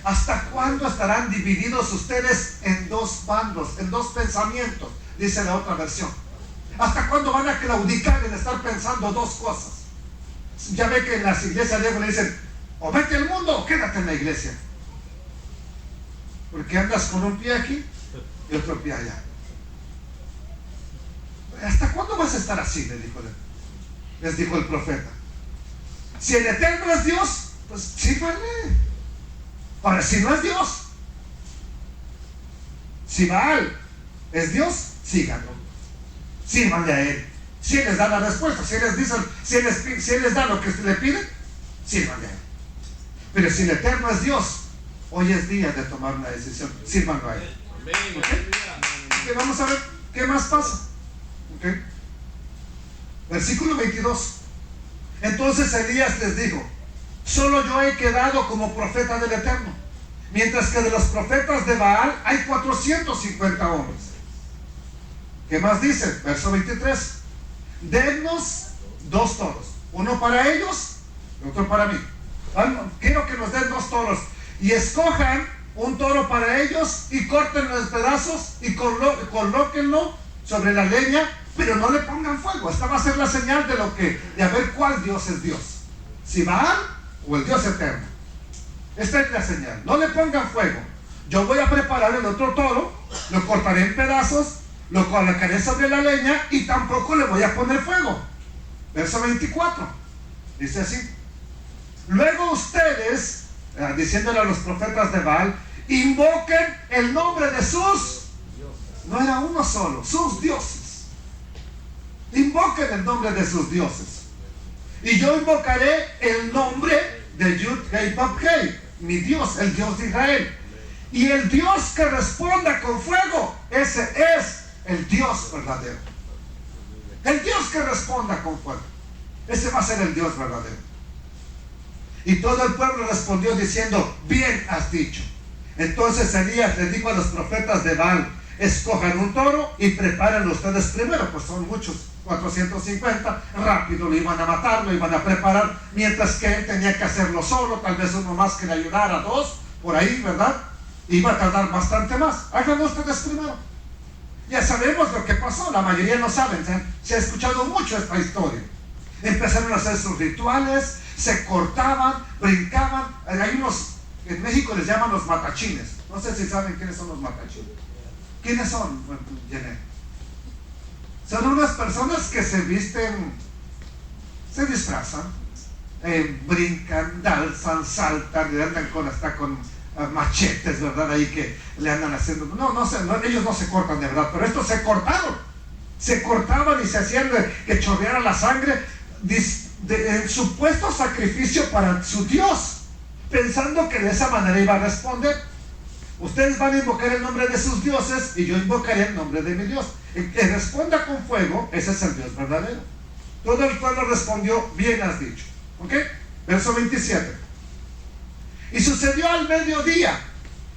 ¿hasta cuándo estarán divididos ustedes en dos bandos, en dos pensamientos? Dice la otra versión. ¿Hasta cuándo van a claudicar en estar pensando dos cosas? Ya ve que en las iglesias luego le dicen: o vete al mundo o quédate en la iglesia, porque andas con un pie aquí y otro pie allá. ¿Hasta cuándo vas a estar así? Les dijo el profeta. Si el Eterno es Dios, pues síganle. Ahora, si no es Dios, si Baal es Dios, síganlo, sírvanle a él. Si él les da la respuesta, si él les dice, si él les da lo que le piden, sírvanle a él. Pero si el Eterno es Dios, hoy es día de tomar una decisión, sírvanlo a él. ¿Okay? Okay, vamos a ver qué más pasa. ¿Okay? Versículo 22. Entonces Elías les dijo: solo yo he quedado como profeta del Eterno, mientras que de los profetas de Baal hay 450 hombres. ¿Qué más dice? Verso 23. Dennos 2 toros, uno para ellos y otro para mí. Quiero que nos den 2 toros y escojan un toro para ellos y córtenlo en pedazos y colóquenlo sobre la leña, pero no le pongan fuego. Esta va a ser la señal de a ver cuál Dios es Dios, si Baal o el Dios eterno. Esta es la señal. No le pongan fuego. Yo voy a preparar el otro toro, lo cortaré en pedazos, lo colocaré sobre la leña y tampoco le voy a poner fuego. Verso 24 dice así: luego ustedes, diciéndole a los profetas de Baal, invoquen el nombre de sus, no era uno solo, sus dioses. Invoquen el nombre de sus dioses. Y yo invocaré el nombre de Yud Hei Vav Hei, mi Dios, el Dios de Israel. Y el Dios que responda con fuego, ese es el Dios verdadero. El Dios que responda con fuego, ese va a ser el Dios verdadero. Y todo el pueblo respondió diciendo: bien has dicho. Entonces Elías le dijo a los profetas de Baal: escojan un toro y prepárenlo ustedes primero, pues son muchos, 450, rápido lo iban a matar, lo iban a preparar, mientras que él tenía que hacerlo solo, tal vez uno más que le ayudara, 2, por ahí, ¿verdad? Iba a tardar bastante más. Háganlo ustedes primero. Ya sabemos lo que pasó, la mayoría no saben, se ha escuchado mucho esta historia. Empezaron a hacer sus rituales, se cortaban, brincaban. Hay unos, en México les llaman los matachines. No sé si saben quiénes son los matachines. ¿Quiénes son, Janet? Son unas personas que se visten, se disfrazan, brincan, danzan, saltan, andan hasta con machetes, ¿verdad? Ahí que le andan haciendo. No sé, ellos no se cortan de verdad, pero estos se cortaron. Se cortaban y se hacían que chorreara la sangre en supuesto sacrificio para su Dios, pensando que de esa manera iba a responder. Ustedes van a invocar el nombre de sus dioses y yo invocaré el nombre de mi Dios. El que responda con fuego, ese es el Dios verdadero. Todo el pueblo respondió: bien has dicho. ¿Ok? Verso 27. Y sucedió al mediodía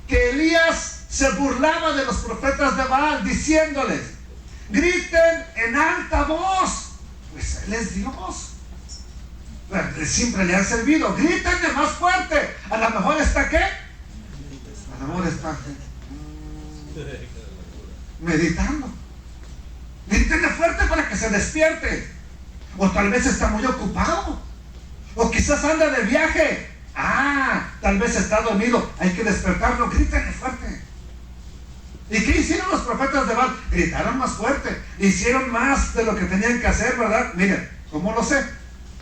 que Elías se burlaba de los profetas de Baal, diciéndoles: griten en alta voz, pues él es Dios. Siempre le han servido. Grítenle más fuerte. A lo mejor está ¿qué? A lo mejor está meditando. Grítenle fuerte para que se despierte. O tal vez está muy ocupado. O quizás anda de viaje. Tal vez está dormido. Hay que despertarlo. Grítenle fuerte. ¿Y qué hicieron los profetas de Baal? Gritaron más fuerte. Hicieron más de lo que tenían que hacer, ¿verdad? Miren, ¿cómo lo sé?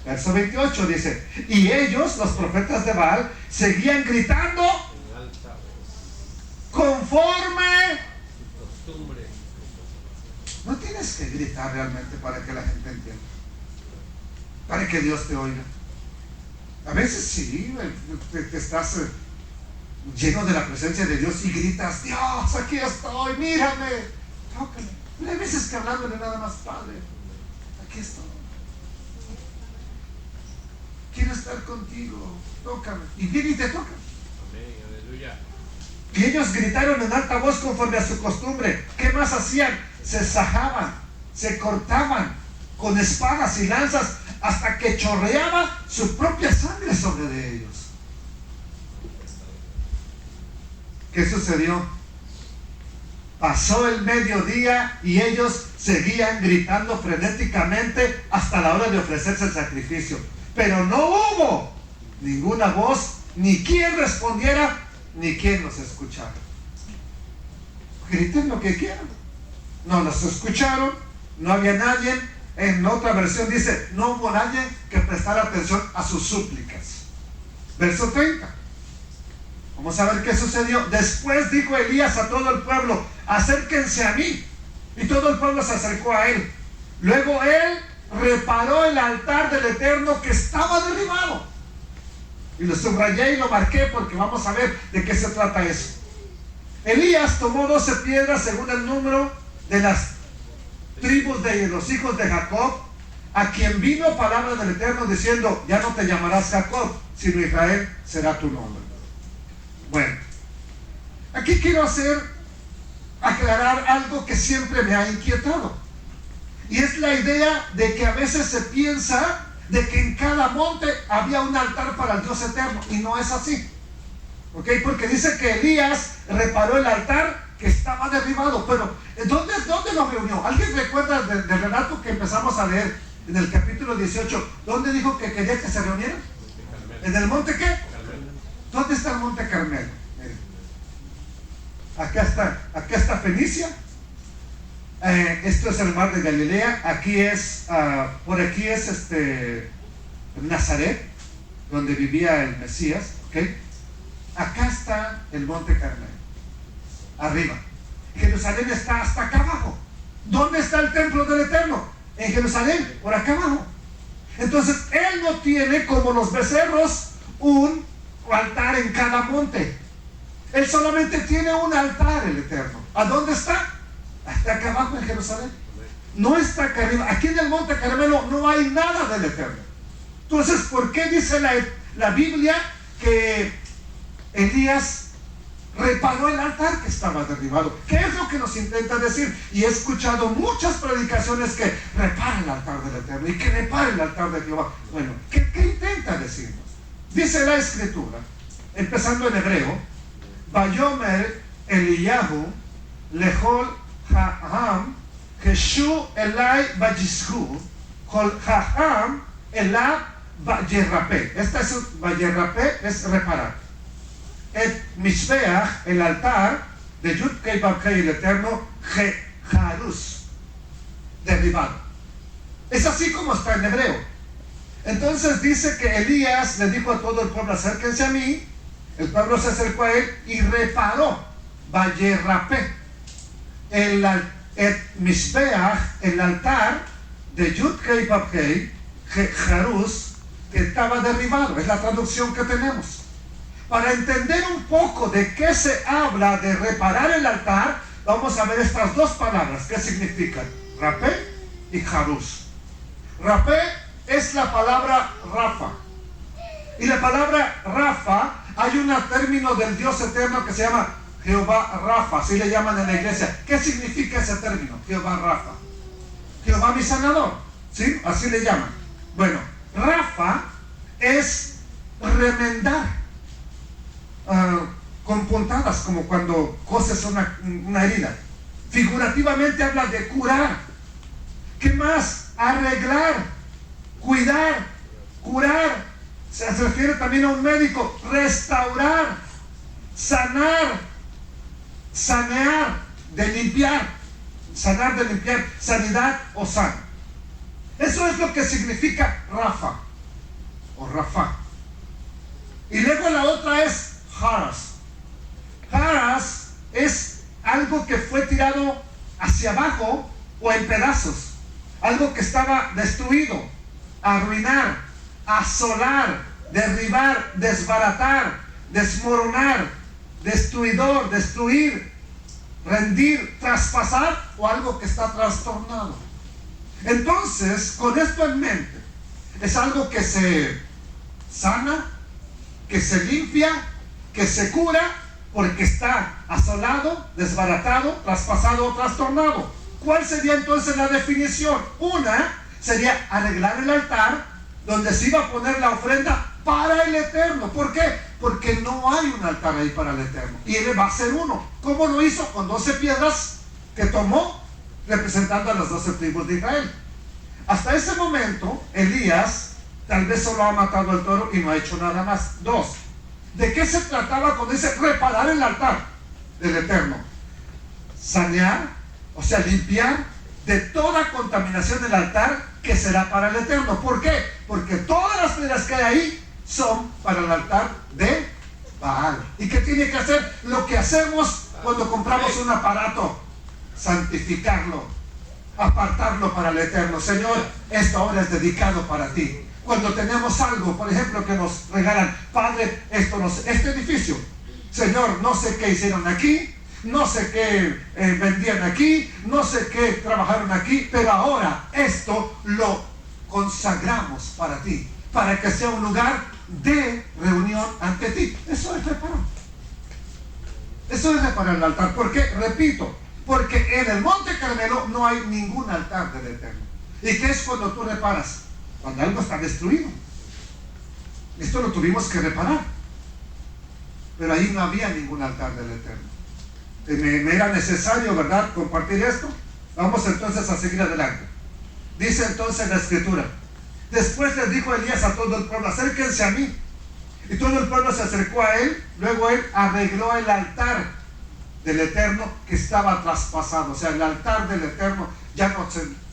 Verso 28 dice, y ellos, los profetas de Baal, seguían gritando En alta voz. conforme. Costumbre. No tienes que gritar realmente para que la gente entienda, para que Dios te oiga. A veces sí, te estás lleno de la presencia de Dios y gritas, Dios, aquí estoy, mírame, tócame. Pero hay veces que hablándole nada más, Padre, aquí estoy. Quiero estar contigo, tócame. Y viene y te toca. Amén, aleluya. Y ellos gritaron en alta voz conforme a su costumbre. ¿Qué más hacían? Se sajaban, se cortaban con espadas y lanzas hasta que chorreaba su propia sangre sobre de ellos. ¿Qué sucedió? Pasó el mediodía y ellos seguían gritando frenéticamente hasta la hora de ofrecerse el sacrificio. Pero no hubo ninguna voz, ni quien respondiera, ni quien los escuchara. Griten lo que quieran. No los escucharon, no había nadie. En otra versión dice, no hubo nadie que prestara atención a sus súplicas. Verso 30. Vamos a ver qué sucedió. Después dijo Elías a todo el pueblo, acérquense a mí. Y todo el pueblo se acercó a él. Luego él reparó el altar del Eterno que estaba derribado. Y lo subrayé y lo marqué porque vamos a ver de qué se trata eso. Elías tomó 12 piedras según el número de las tribus de los hijos de Jacob, a quien vino palabra del Eterno diciendo, ya no te llamarás Jacob, sino Israel será tu nombre. Bueno, aquí quiero aclarar algo que siempre me ha inquietado. Y es la idea de que a veces se piensa de que en cada monte había un altar para el Dios eterno. Y no es así. ¿Ok? Porque dice que Elías reparó el altar que estaba derribado. Pero ¿dónde lo reunió? ¿Alguien recuerda del relato que empezamos a leer en el capítulo 18? ¿Dónde dijo que quería que se reunieran? ¿En el monte qué? Carmelo. ¿Dónde está el monte Carmelo? Miren. Acá está Fenicia. Esto es el mar de Galilea. Aquí es, por aquí es Nazaret, donde vivía el Mesías. ¿Okay? Acá está el monte Carmelo, arriba. Jerusalén está hasta acá abajo. ¿Dónde está el templo del Eterno? En Jerusalén, por acá abajo. Entonces, él no tiene como los becerros un altar en cada monte. Él solamente tiene un altar, el Eterno. ¿A dónde está? Hasta acá abajo en Jerusalén. No está acá arriba. Aquí en el monte Carmelo no hay nada del Eterno. Entonces, ¿por qué dice la Biblia que Elías reparó el altar que estaba derribado? ¿Qué es lo que nos intenta decir? Y he escuchado muchas predicaciones que repara el altar del Eterno y que repara el altar de Jehová. Bueno, ¿qué intenta decirnos? Dice la Escritura, empezando en hebreo, Vayomer Eliyahu lechol ha'am keshu elai vayishu kol ha'am elá vayerrapé. Esta es vayerrapé, es reparar. Et Mishbeach, el altar de Yud Kei Vav Kei, el Eterno, Harus, derribado. Es así como está en hebreo. Entonces dice que Elías le dijo a todo el pueblo, acérquense a mí. El pueblo se acercó a él y reparó, Vayerrapé, et Mishbeach, el altar de Yud Kei Vav Kei, Harus, que estaba derribado. Es la traducción que tenemos. Para entender un poco de qué se habla de reparar el altar, vamos a ver estas dos palabras. ¿Qué significan? Rapé y Harus. Rapé es la palabra Rafa. Y la palabra Rafa, hay un término del Dios eterno que se llama Jehová Rafa. Así le llaman en la iglesia. ¿Qué significa ese término? Jehová Rafa. Jehová mi sanador. ¿Sí? Así le llaman. Bueno, Rafa es remendar. Con puntadas, como cuando coses una herida. Figurativamente habla de curar. ¿Qué más? Arreglar, cuidar, curar. Se refiere también a un médico. Restaurar, sanar, sanear, de limpiar. Sanar, de limpiar, sanidad o sano. Eso es lo que significa Rafa. o Rafa. Y luego la otra es Haras. Haras es algo que fue tirado hacia abajo o en pedazos. Algo que estaba destruido, arruinar, asolar, derribar, desbaratar, desmoronar, destruidor, destruir, rendir, traspasar, o algo que está trastornado. Entonces, con esto en mente, es algo que se sana, que se limpia, que se cura, porque está asolado, desbaratado, traspasado o trastornado. ¿Cuál sería entonces la definición? Una sería arreglar el altar donde se iba a poner la ofrenda para el Eterno. ¿Por qué? Porque no hay un altar ahí para el Eterno. Y él va a ser uno. ¿Cómo lo hizo? Con 12 piedras que tomó, representando a las 12 tribus de Israel. Hasta ese momento, Elías tal vez solo ha matado al toro y no ha hecho nada más. 2. ¿De qué se trataba con ese reparar el altar del Eterno? Sanear, o sea, limpiar de toda contaminación del altar que será para el Eterno. ¿Por qué? Porque todas las piedras que hay ahí son para el altar de Baal. ¿Y qué tiene que hacer? Lo que hacemos cuando compramos un aparato: santificarlo, apartarlo para el Eterno. Señor, esta hora es dedicado para ti. Cuando tenemos algo, por ejemplo, que nos regalan: Padre, este edificio, Señor, no sé qué hicieron aquí, no sé qué vendían aquí, no sé qué trabajaron aquí, pero ahora esto lo consagramos para ti, para que sea un lugar de reunión ante ti. Eso es reparar. Eso es reparar el altar. ¿Por qué? Repito, porque en el Monte Carmelo no hay ningún altar del Eterno. ¿Y qué es cuando tú reparas? Cuando algo está destruido. Esto lo tuvimos que reparar, pero ahí no había ningún altar del Eterno. Me era necesario, ¿verdad?, compartir esto. Vamos entonces a seguir adelante. Dice entonces la Escritura: después les dijo Elías a todo el pueblo: acérquense a mí. Y todo el pueblo se acercó a él. Luego él arregló el altar del Eterno que estaba traspasado. O sea, el altar del Eterno ya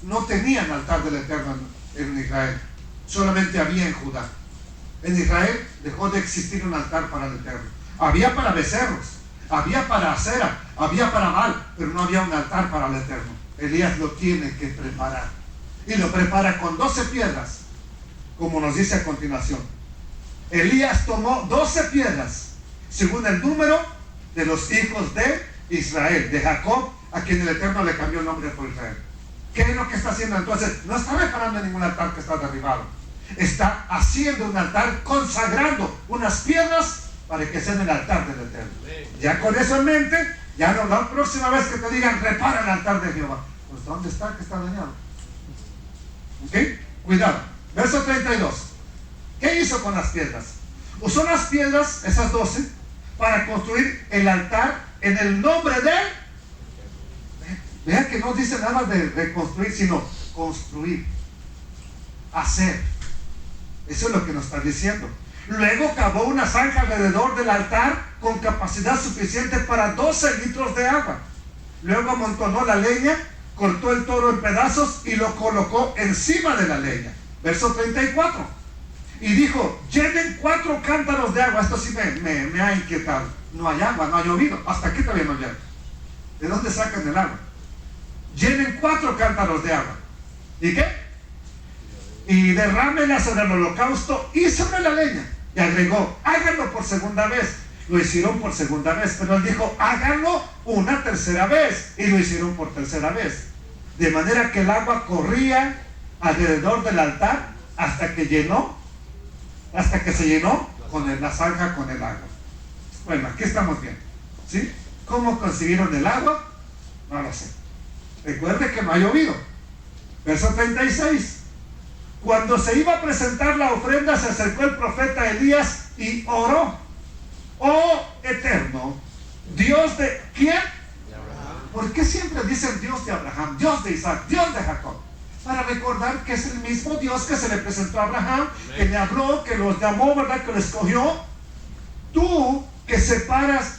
no tenían altar del Eterno en Israel. Solamente había en Judá. En Israel dejó de existir un altar para el Eterno. Había para becerros, había para Acera, había para Baal, pero no había un altar para el Eterno. Elías lo tiene que preparar. Y lo prepara con 12 piedras, como nos dice a continuación. Elías tomó 12 piedras, según el número de los hijos de Israel, de Jacob, a quien el Eterno le cambió el nombre por Israel. ¿Qué es lo que está haciendo entonces? No está reparando ningún altar que está derribado. Está haciendo un altar, consagrando unas piedras para que sean el altar del Eterno. Ya con eso en mente, ya no, la próxima vez que te digan repara el altar de Jehová, pues ¿dónde está? Que está dañado. ¿Ok? Cuidado. Verso 32. ¿Qué hizo con las piedras? Usó las piedras, esas 12, para construir el altar en el nombre de él. Vean que no dice nada de reconstruir, sino construir, hacer. Eso es lo que nos está diciendo. Luego cavó una zanja alrededor del altar con capacidad suficiente para 12 litros de agua. Luego amontonó la leña, cortó el toro en pedazos y lo colocó encima de la leña. Verso 34. Y dijo: llenen 4 cántaros de agua. Esto sí me ha inquietado. No hay agua, no ha llovido. Hasta aquí todavía no llega. ¿De dónde sacan el agua? Llenen 4 cántaros de agua. ¿Y qué? Y derrámenla sobre el holocausto y sobre la leña. Y agregó: háganlo por segunda vez. Lo hicieron por segunda vez, pero él dijo: háganlo una tercera vez. Y lo hicieron por tercera vez. De manera que el agua corría alrededor del altar hasta que se llenó con la zanja con el agua. Bueno, aquí estamos bien, ¿sí? ¿Cómo consiguieron el agua? No lo sé. Recuerde que no ha llovido. Verso 36. Cuando se iba a presentar la ofrenda, se acercó el profeta Elías y oró: oh Eterno, Dios de ¿quién? De Abraham. ¿Por qué siempre dicen Dios de Abraham, Dios de Isaac, Dios de Jacob? Para recordar que es el mismo Dios que se le presentó a Abraham, que le habló, que los llamó, ¿verdad?, que lo escogió. Tú que separas,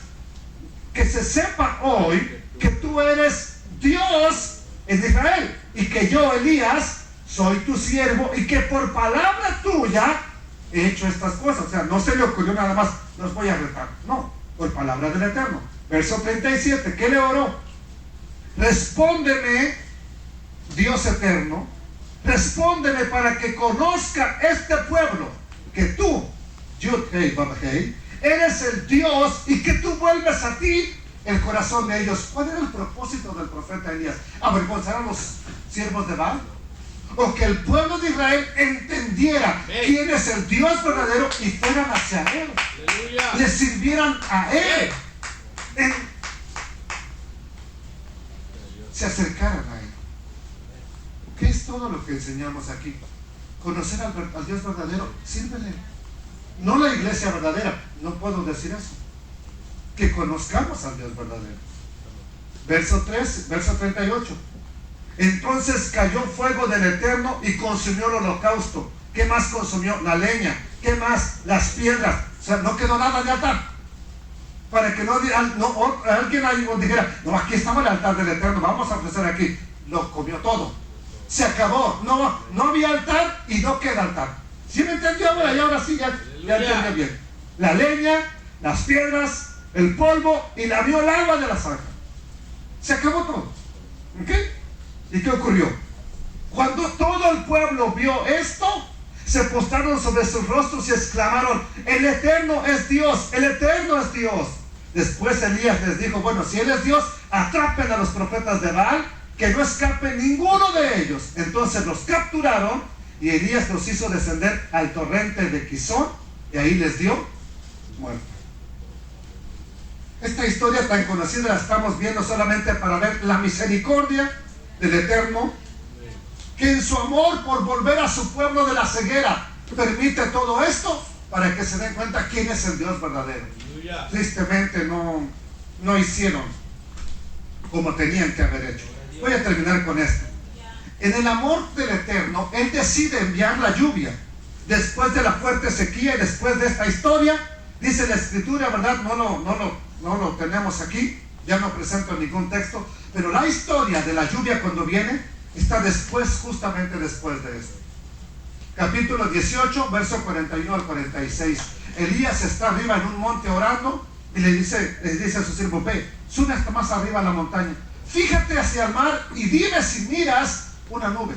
que se sepa hoy que tú eres Dios en Israel, y que yo, Elías, soy tu siervo, y que por palabra tuya he hecho estas cosas. O sea, no se le ocurrió nada más, los voy a retar. No, por palabra del Eterno. Verso 37, ¿qué le oró? Respóndeme, Dios eterno, respóndeme para que conozca este pueblo que tú, Yud-Hei, Bab-Hei, eres el Dios y que tú vuelves a ti el corazón de ellos. ¿Cuál era el propósito del profeta Elías? ¿Avergonzar a los siervos de Baal? O que el pueblo de Israel entendiera quién es el Dios verdadero y fueran hacia él. Aleluya. Le sirvieran a él. Se acercaran a él. ¿Qué es todo lo que enseñamos aquí? Conocer al Dios verdadero, sírvele. No la iglesia verdadera, no puedo decir eso. Que conozcamos al Dios verdadero. Verso 38. Entonces cayó fuego del Eterno y consumió el holocausto. ¿Qué más consumió? La leña. ¿Qué más? Las piedras. O sea, no quedó nada de altar. Para que no alguien ahí dijera, no, aquí estaba el altar del Eterno, vamos a ofrecer aquí. Lo comió todo. Se acabó. No había altar y no queda altar. ¿Sí me entendió? Y ahora sí, ya entendí bien. La leña, las piedras, el polvo y la vio el agua de la zanja. Se acabó todo. ¿Ok? ¿Y qué ocurrió? Cuando todo el pueblo vio esto, se postraron sobre sus rostros y exclamaron, el Eterno es Dios, el Eterno es Dios. Después Elías les dijo, bueno, si Él es Dios, atrapen a los profetas de Baal, que no escape ninguno de ellos. Entonces los capturaron y Elías los hizo descender al torrente de Quizón y ahí les dio muerte. Esta historia tan conocida la estamos viendo solamente para ver la misericordia del Eterno, que en su amor por volver a su pueblo de la ceguera permite todo esto para que se den cuenta quién es el Dios verdadero. Tristemente no hicieron como tenían que haber hecho. Voy a terminar con esto. En el amor del Eterno, Él decide enviar la lluvia después de la fuerte sequía y después de esta historia. Dice la Escritura, ¿verdad? No lo tenemos aquí, ya no presento ningún texto, pero la historia de la lluvia cuando viene está después, justamente después de esto. Capítulo 18, verso 41 al 46. Elías está arriba en un monte orando y le dice a su siervo, ve, sube hasta más arriba a la montaña, fíjate hacia el mar y dime si miras una nube.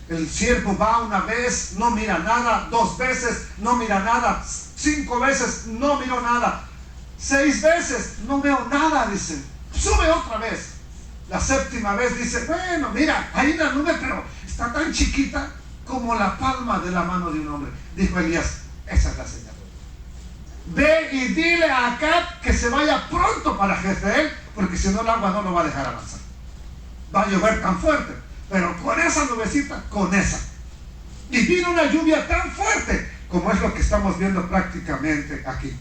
El siervo va una vez, no mira nada, 2 veces, no mira nada, 5 veces, no miró nada, 6 veces, no veo nada, dice, sube otra vez. La 7ª vez dice, bueno, mira, hay una nube, pero está tan chiquita como la palma de la mano de un hombre. Dijo Elías, esa es la señal. Ve y dile a Acab que se vaya pronto para Jezreel, porque si no el agua no lo va a dejar avanzar. Va a llover tan fuerte, pero con esa nubecita, con esa. Y vino una lluvia tan fuerte como es lo que estamos viendo prácticamente aquí.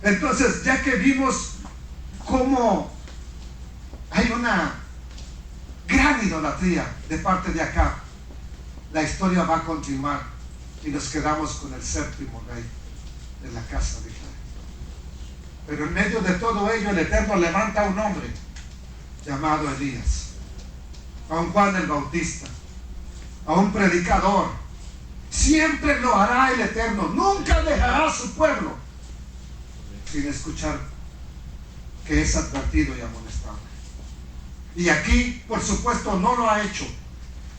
Entonces, ya que vimos cómo hay una gran idolatría de parte de Acab, la historia va a continuar y nos quedamos con el 7º rey de la casa de Israel. Pero en medio de todo ello, el Eterno levanta a un hombre llamado Elías, a un Juan el Bautista, a un predicador. Siempre lo hará el Eterno, nunca dejará a su pueblo sin escuchar que es advertido y amonestado. Y aquí, por supuesto, no lo ha hecho.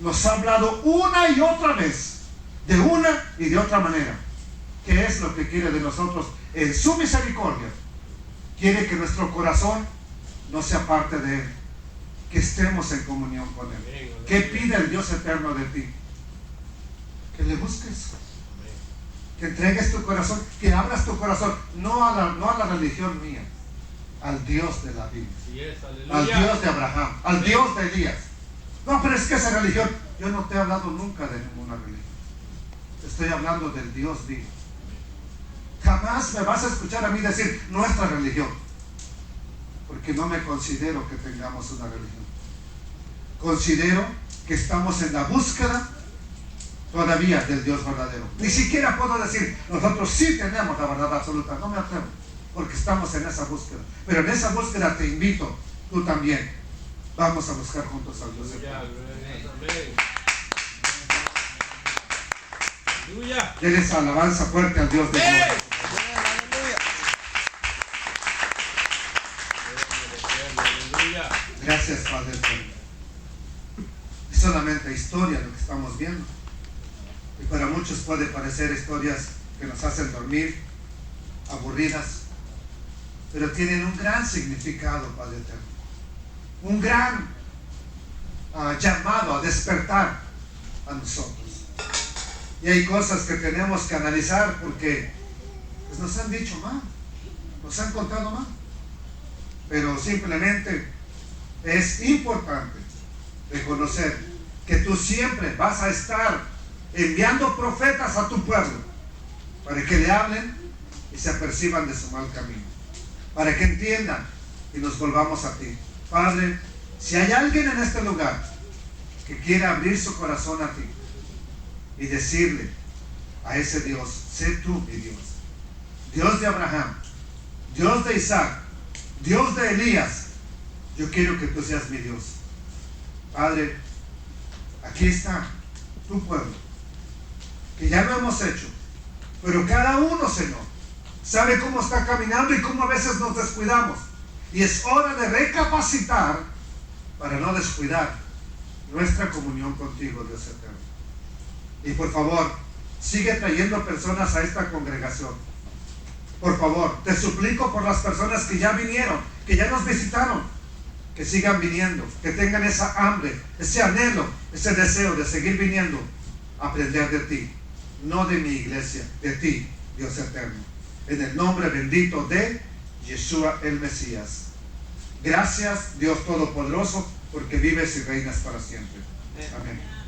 Nos ha hablado una y otra vez, de una y de otra manera, qué es lo que quiere de nosotros en su misericordia. Quiere que nuestro corazón no sea parte de Él, que estemos en comunión con Él. ¿Qué pide el Dios eterno de ti? Que le busques, que entregues tu corazón, que abras tu corazón, no a la religión mía, al Dios de la Biblia, al Dios de Abraham, al Dios de Elías. No, pero es que esa religión, yo no te he hablado nunca de ninguna religión. Te estoy hablando del Dios vivo. Jamás me vas a escuchar a mí decir nuestra religión, porque no me considero que tengamos una religión. Considero que estamos en la búsqueda todavía del Dios verdadero. Ni siquiera puedo decir nosotros sí tenemos la verdad absoluta, no me atrevo, porque estamos en esa búsqueda. Pero en esa búsqueda te invito, tú también. Vamos a buscar juntos al Dios eterno. Aleluya. Denles alabanza fuerte al Dios de gloria. Aleluya. Gracias, Padre eterno. Es solamente historia lo que estamos viendo. Y para muchos puede parecer historias que nos hacen dormir, aburridas, pero tienen un gran significado, Padre eterno. Un gran llamado a despertar a nosotros. Y hay cosas que tenemos que analizar porque pues, nos han dicho mal, nos han contado mal. Pero simplemente es importante reconocer que tú siempre vas a estar enviando profetas a tu pueblo para que le hablen y se aperciban de su mal camino, para que entiendan y nos volvamos a ti. Padre, si hay alguien en este lugar que quiera abrir su corazón a ti y decirle a ese Dios, sé tú mi Dios, Dios de Abraham, Dios de Isaac, Dios de Elías, yo quiero que tú seas mi Dios. Padre, aquí está tu pueblo, que ya lo hemos hecho, pero cada uno, Señor, sabe cómo está caminando y cómo a veces nos descuidamos. Y es hora de recapacitar para no descuidar nuestra comunión contigo, Dios eterno. Y por favor, sigue trayendo personas a esta congregación. Por favor, te suplico por las personas que ya vinieron, que ya nos visitaron, que sigan viniendo, que tengan esa hambre, ese anhelo, ese deseo de seguir viniendo a aprender de ti, no de mi iglesia, de ti, Dios eterno. En el nombre bendito de Yeshua el Mesías. Gracias, Dios Todopoderoso, porque vives y reinas para siempre. Amén.